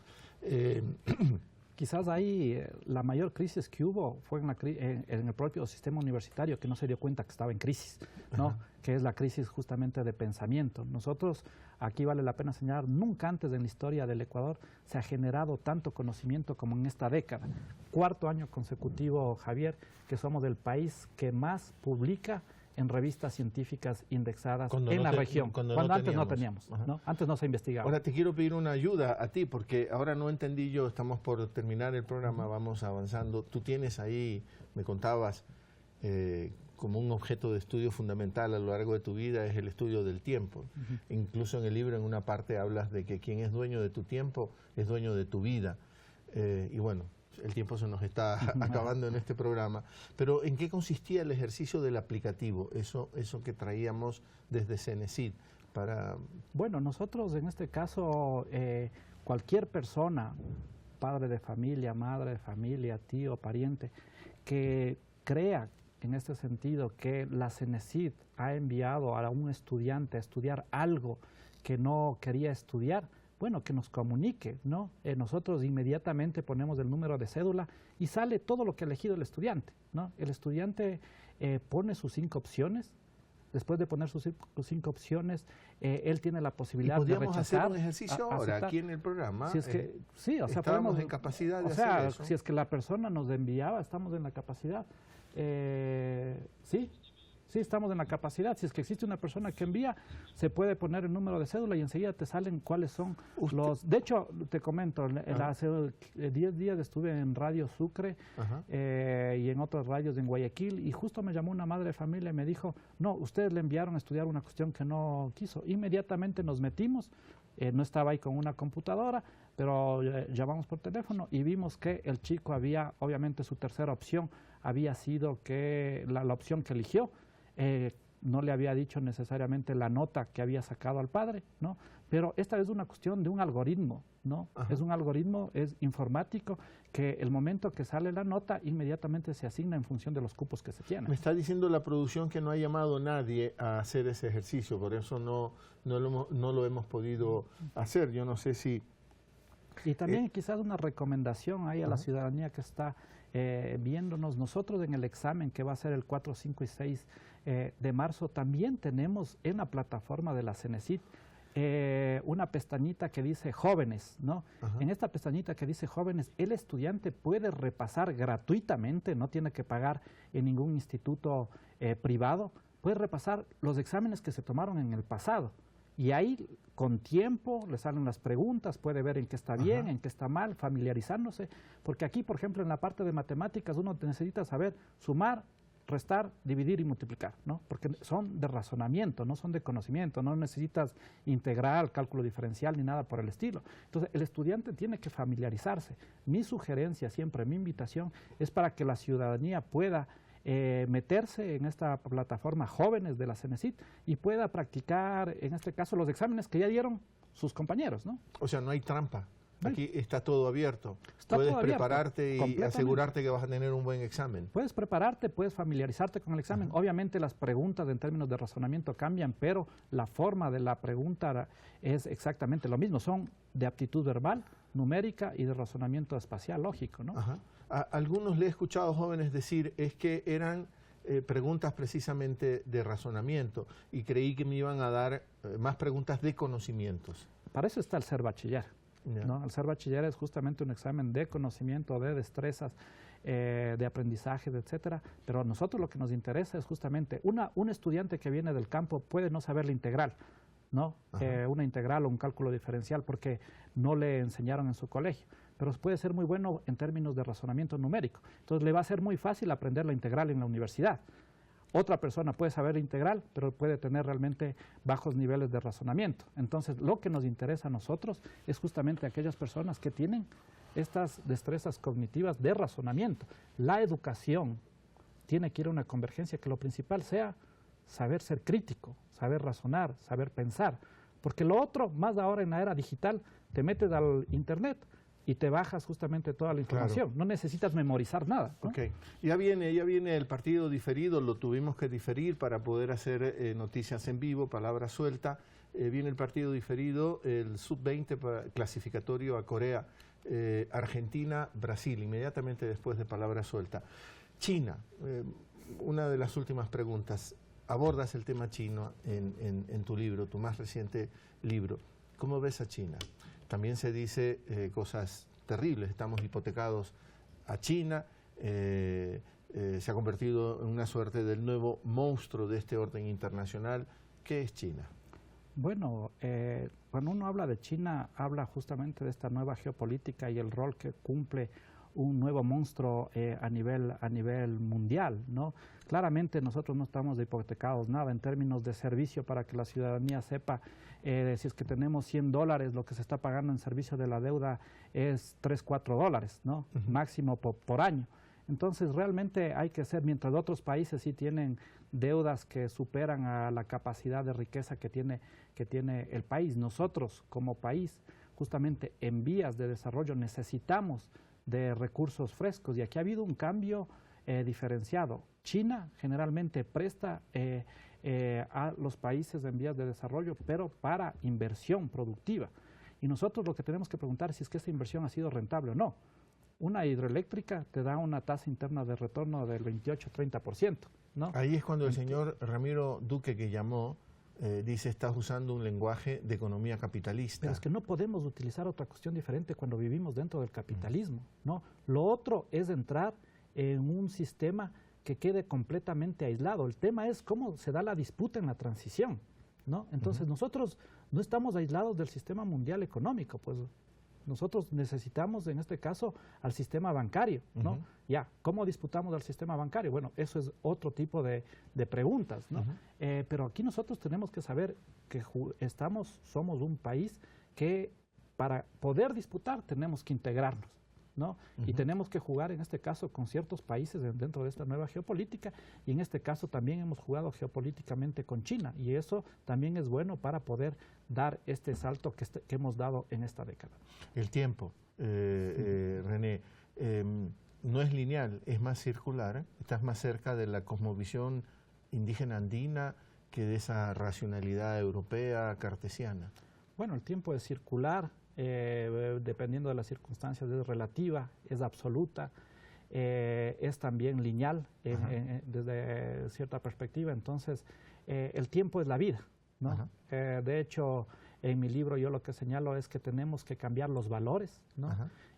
Quizás ahí la mayor crisis que hubo fue en el propio sistema universitario, que no se dio cuenta que estaba en crisis, ¿no? Que es la crisis justamente de pensamiento. Nosotros, aquí vale la pena señalar, nunca antes en la historia del Ecuador se ha generado tanto conocimiento como en esta década. 4º año consecutivo, Javier, que somos el país que más publica en revistas científicas indexadas en la región, cuando antes no teníamos, ¿no? Antes no se investigaba. Ahora te quiero pedir una ayuda a ti, porque ahora no entendí yo, estamos por terminar el programa, vamos avanzando. Tú tienes ahí, me contabas, como un objeto de estudio fundamental a lo largo de tu vida es el estudio del tiempo. Incluso en el libro, en una parte, hablas de que quien es dueño de tu tiempo es dueño de tu vida. Y bueno, el tiempo se nos está acabando en este programa, pero ¿en qué consistía el ejercicio del aplicativo? Eso que traíamos desde CENESID para... Bueno, nosotros en este caso, cualquier persona, padre de familia, madre de familia, tío, pariente, que crea en este sentido que la CENESID ha enviado a un estudiante a estudiar algo que no quería estudiar, bueno, que nos comunique, ¿no? Nosotros inmediatamente ponemos el número de cédula y sale todo lo que ha elegido el estudiante, ¿no? El estudiante pone sus 5 opciones. Después de poner sus 5 opciones, él tiene la posibilidad de rechazar. Hacer un ejercicio ahora aquí en el programa. Si es que, sí, o sea, estamos en capacidad de hacer eso. Si es que la persona nos enviaba, estamos en la capacidad. Sí, estamos en la capacidad. Si es que existe una persona que envía, se puede poner el número de cédula y enseguida te salen cuáles son los... De hecho, te comento, hace 10 días estuve en Radio Sucre y en otras radios en Guayaquil, y justo me llamó una madre de familia y me dijo, no, ustedes le enviaron a estudiar una cuestión que no quiso. Inmediatamente nos metimos, no estaba ahí con una computadora, pero llamamos por teléfono y vimos que el chico había, obviamente su tercera opción había sido que la opción que eligió, no le había dicho necesariamente la nota que había sacado al padre, ¿no? Pero esta es una cuestión de un algoritmo, ¿no? Ajá. Es un algoritmo, es informático, que el momento que sale la nota inmediatamente se asigna en función de los cupos que se tienen. Me está diciendo la producción que no ha llamado nadie a hacer ese ejercicio, por eso no lo hemos podido hacer. Yo no sé si... Y también quizás una recomendación ahí a la ciudadanía que está viéndonos. Nosotros en el examen que va a ser el 4, 5 y 6 de marzo, también tenemos en la plataforma de la CENESID una pestañita que dice jóvenes, ¿no? En esta pestañita que dice jóvenes, el estudiante puede repasar gratuitamente, no tiene que pagar en ningún instituto privado, puede repasar los exámenes que se tomaron en el pasado. Y ahí, con tiempo, le salen las preguntas, puede ver en qué está bien, en qué está mal, familiarizándose. Porque aquí, por ejemplo, en la parte de matemáticas, uno necesita saber sumar, restar, dividir y multiplicar, ¿no? Porque son de razonamiento, no son de conocimiento, no necesitas integral, cálculo diferencial ni nada por el estilo. Entonces, el estudiante tiene que familiarizarse. Mi sugerencia siempre, mi invitación, es para que la ciudadanía pueda meterse en esta plataforma Jóvenes de la CENESID y pueda practicar, en este caso, los exámenes que ya dieron sus compañeros, ¿no? O sea, no hay trampa. Aquí está todo abierto. Está puedes todo abierto, prepararte y asegurarte que vas a tener un buen examen. Puedes prepararte, puedes familiarizarte con el examen. Obviamente las preguntas en términos de razonamiento cambian, pero la forma de la pregunta es exactamente lo mismo. Son de aptitud verbal, numérica y de razonamiento espacial, lógico, ¿no? A algunos le he escuchado jóvenes decir es que eran preguntas precisamente de razonamiento y creí que me iban a dar más preguntas de conocimientos. Para eso está el ser bachiller. ¿No? El ser bachiller es justamente un examen de conocimiento, de destrezas, de aprendizaje, etcétera. Pero a nosotros lo que nos interesa es justamente un estudiante que viene del campo puede no saber la integral, ¿no? Una integral o un cálculo diferencial porque no le enseñaron en su colegio. Pero puede ser muy bueno en términos de razonamiento numérico. Entonces le va a ser muy fácil aprender la integral en la universidad. Otra persona puede saber integral, pero puede tener realmente bajos niveles de razonamiento. Entonces, lo que nos interesa a nosotros es justamente aquellas personas que tienen estas destrezas cognitivas de razonamiento. La educación tiene que ir a una convergencia que lo principal sea saber ser crítico, saber razonar, saber pensar. Porque lo otro, más ahora en la era digital, te metes al internet y te bajas justamente toda la información. No necesitas memorizar nada, ¿no? Ok. Ya viene el partido diferido, lo tuvimos que diferir para poder hacer noticias en vivo, palabra suelta. Viene el partido diferido, el sub-20 clasificatorio a Corea, Argentina, Brasil, inmediatamente después de palabra suelta. China, una de las últimas preguntas. Abordas el tema chino en tu libro, tu más reciente libro. ¿Cómo ves a China? También se dice cosas terribles, estamos hipotecados a China, se ha convertido en una suerte del nuevo monstruo de este orden internacional. ¿Qué es China? Bueno, cuando uno habla de China, habla justamente de esta nueva geopolítica y el rol que cumple un nuevo monstruo a nivel mundial, ¿no? Claramente nosotros no estamos hipotecados nada en términos de servicio para que la ciudadanía sepa si es que tenemos $100, lo que se está pagando en servicio de la deuda es $3, $4, ¿no? Máximo por año. Entonces realmente hay que ser, mientras otros países sí tienen deudas que superan a la capacidad de riqueza que tiene el país, nosotros como país justamente en vías de desarrollo necesitamos de recursos frescos y aquí ha habido un cambio diferenciado. China generalmente presta a los países en vías de desarrollo, pero para inversión productiva. Y nosotros lo que tenemos que preguntar es si es que esa inversión ha sido rentable o no. Una hidroeléctrica te da una tasa interna de retorno del 28-30%, ¿no? Ahí es cuando el señor Ramiro Duque, que llamó, dice, estás usando un lenguaje de economía capitalista. Pero es que no podemos utilizar otra cuestión diferente cuando vivimos dentro del capitalismo, ¿no? Lo otro es entrar en un sistema que quede completamente aislado. El tema es cómo se da la disputa en la transición, ¿no? Entonces nosotros no estamos aislados del sistema mundial económico, pues nosotros necesitamos en este caso al sistema bancario, ¿no? Ya, ¿cómo disputamos al sistema bancario? Bueno, eso es otro tipo de preguntas, ¿no? Pero aquí nosotros tenemos que saber que somos un país que para poder disputar tenemos que integrarnos, ¿no? Y tenemos que jugar en este caso con ciertos países dentro de esta nueva geopolítica, y en este caso también hemos jugado geopolíticamente con China, y eso también es bueno para poder dar este salto que hemos dado en esta década. El tiempo, René, no es lineal, es más circular. Estás más cerca de la cosmovisión indígena andina que de esa racionalidad europea cartesiana. Bueno, el tiempo es circular, dependiendo de las circunstancias, es relativa, es absoluta, es también lineal desde cierta perspectiva. Entonces, el tiempo es la vida, ¿no? De hecho, en mi libro yo lo que señalo es que tenemos que cambiar los valores, ¿no?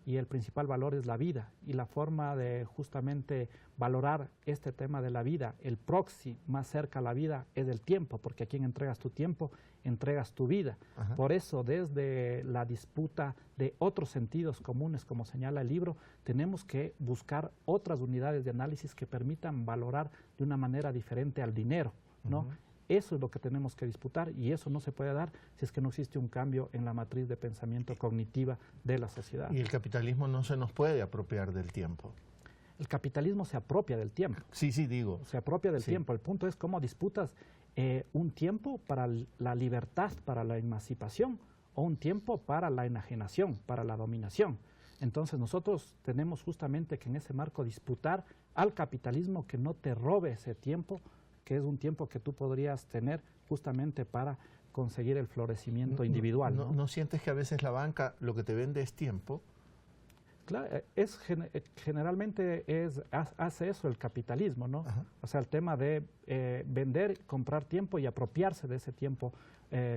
Y el principal valor es la vida, y la forma de justamente valorar este tema de la vida, el proxy más cerca a la vida es el tiempo, porque a quien entregas tu tiempo, entregas tu vida. Por eso, desde la disputa de otros sentidos comunes, como señala el libro, tenemos que buscar otras unidades de análisis que permitan valorar de una manera diferente al dinero, ¿no? Eso es lo que tenemos que disputar, y eso no se puede dar si es que no existe un cambio en la matriz de pensamiento cognitiva de la sociedad. Y el capitalismo no se nos puede apropiar del tiempo. El capitalismo se apropia del tiempo. Sí, digo. Se apropia del tiempo. El punto es cómo disputas un tiempo para la libertad, para la emancipación, o un tiempo para la enajenación, para la dominación. Entonces nosotros tenemos justamente que en ese marco disputar al capitalismo que no te robe ese tiempo, que es un tiempo que tú podrías tener justamente para conseguir el florecimiento individual. ¿No sientes que a veces la banca lo que te vende es tiempo? Claro, generalmente hace eso el capitalismo, ¿no? O sea, el tema de vender, comprar tiempo y apropiarse de ese tiempo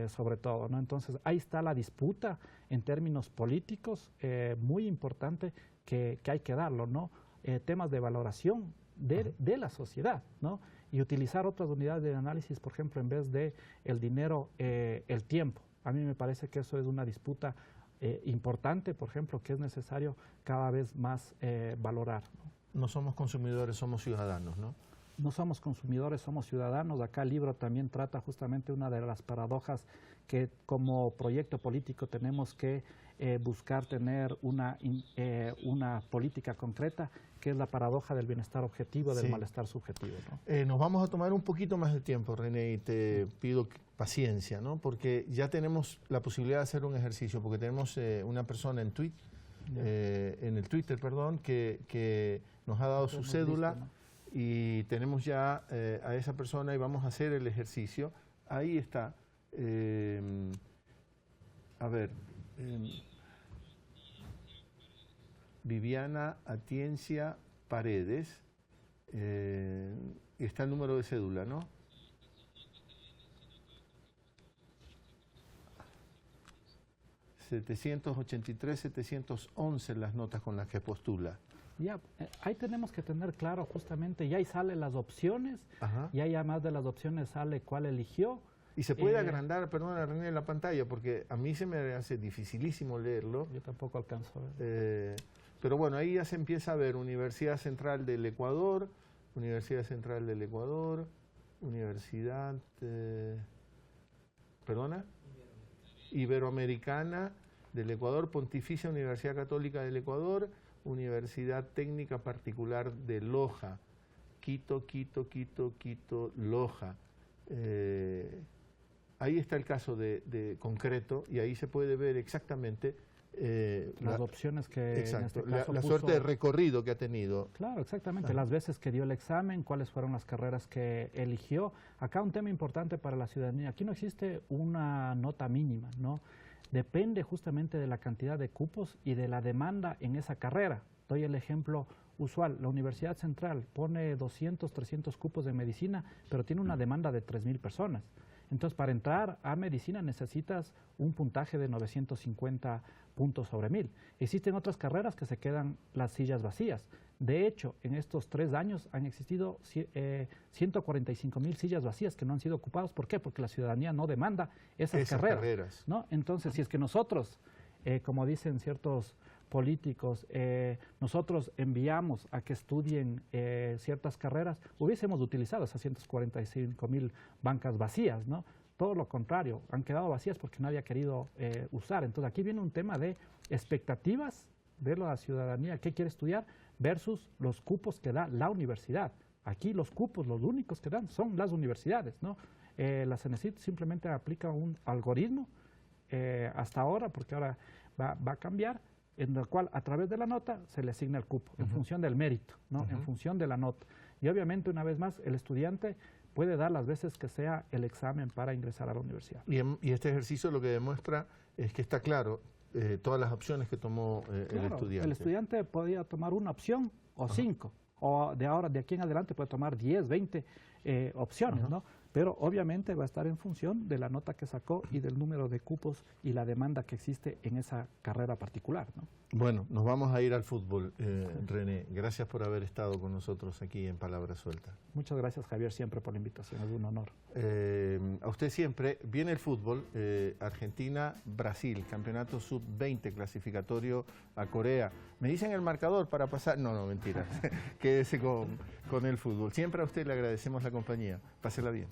sobre todo, ¿no? Entonces, ahí está la disputa en términos políticos muy importante que hay que darlo, ¿no? Temas de valoración de la sociedad, ¿no? Y utilizar otras unidades de análisis, por ejemplo, en vez de el dinero, el tiempo. A mí me parece que eso es una disputa importante, por ejemplo, que es necesario cada vez más valorar, ¿no? No somos consumidores, somos ciudadanos, ¿no? No somos consumidores, somos ciudadanos. Acá el libro también trata justamente una de las paradojas que como proyecto político tenemos que buscar tener una política concreta, que es la paradoja del bienestar objetivo, del malestar subjetivo, ¿no? Nos vamos a tomar un poquito más de tiempo, René, y te pido paciencia, ¿no? Porque ya tenemos la posibilidad de hacer un ejercicio, porque tenemos una persona en el Twitter, perdón, que nos ha dado su cédula, ¿no? Y tenemos ya a esa persona y vamos a hacer el ejercicio. Ahí está. A ver. Viviana Atiencia Paredes. Está el número de cédula, ¿no? ...783-711 las notas con las que postula. Ya, ahí tenemos que tener claro justamente, ya ahí salen las opciones, y ahí además de las opciones sale cuál eligió. Y se puede agrandar, perdona René, la pantalla, porque a mí se me hace dificilísimo leerlo. Yo tampoco alcanzo a ver. Pero bueno, ahí ya se empieza a ver Universidad Central del Ecuador, Universidad Central del Ecuador, Universidad, perdona, Iberoamericana del Ecuador, Pontificia Universidad Católica del Ecuador, Universidad Técnica Particular de Loja, Quito, Loja. Ahí está el caso de concreto, y ahí se puede ver exactamente las opciones que exacto, en este caso la puso, suerte de recorrido que ha tenido. Claro, exactamente, las veces que dio el examen, cuáles fueron las carreras que eligió. Acá un tema importante para la ciudadanía, aquí no existe una nota mínima, ¿no? Depende justamente de la cantidad de cupos y de la demanda en esa carrera. Doy el ejemplo usual, la Universidad Central pone 200, 300 cupos de medicina, pero tiene una demanda de 3.000 personas. Entonces, para entrar a medicina necesitas un puntaje de 950 puntos sobre 1.000. Existen otras carreras que se quedan las sillas vacías. De hecho, en estos 3 años han existido 145.000 sillas vacías que no han sido ocupadas. ¿Por qué? Porque la ciudadanía no demanda esas carreras, ¿no? Entonces, si es que nosotros, como dicen ciertos políticos, nosotros enviamos a que estudien ciertas carreras, hubiésemos utilizado esas 145.000 bancas vacías, ¿no? Todo lo contrario, han quedado vacías porque nadie ha querido usar. Entonces aquí viene un tema de expectativas de la ciudadanía que quiere estudiar versus los cupos que da la universidad. Aquí los cupos, los únicos que dan son las universidades, ¿no? La CENESID simplemente aplica un algoritmo hasta ahora, porque ahora va a cambiar, en el cual a través de la nota se le asigna el cupo, en función del mérito, ¿no? En función de la nota. Y obviamente, una vez más, el estudiante puede dar las veces que sea el examen para ingresar a la universidad. Y este ejercicio lo que demuestra es que está claro todas las opciones que tomó el estudiante. El estudiante podía tomar una opción o 5, o de aquí en adelante puede tomar 10, 20 opciones, ¿no? Pero obviamente va a estar en función de la nota que sacó y del número de cupos y la demanda que existe en esa carrera particular, ¿no? Bueno, nos vamos a ir al fútbol, René. Gracias por haber estado con nosotros aquí en Palabra Suelta. Muchas gracias, Javier, siempre por la invitación, es un honor. A usted siempre. Viene el fútbol, Argentina-Brasil, campeonato sub-20 clasificatorio a Corea. Me dicen el marcador para pasar. No, mentira. Quédese con el fútbol. Siempre a usted le agradecemos la compañía. Pásela bien.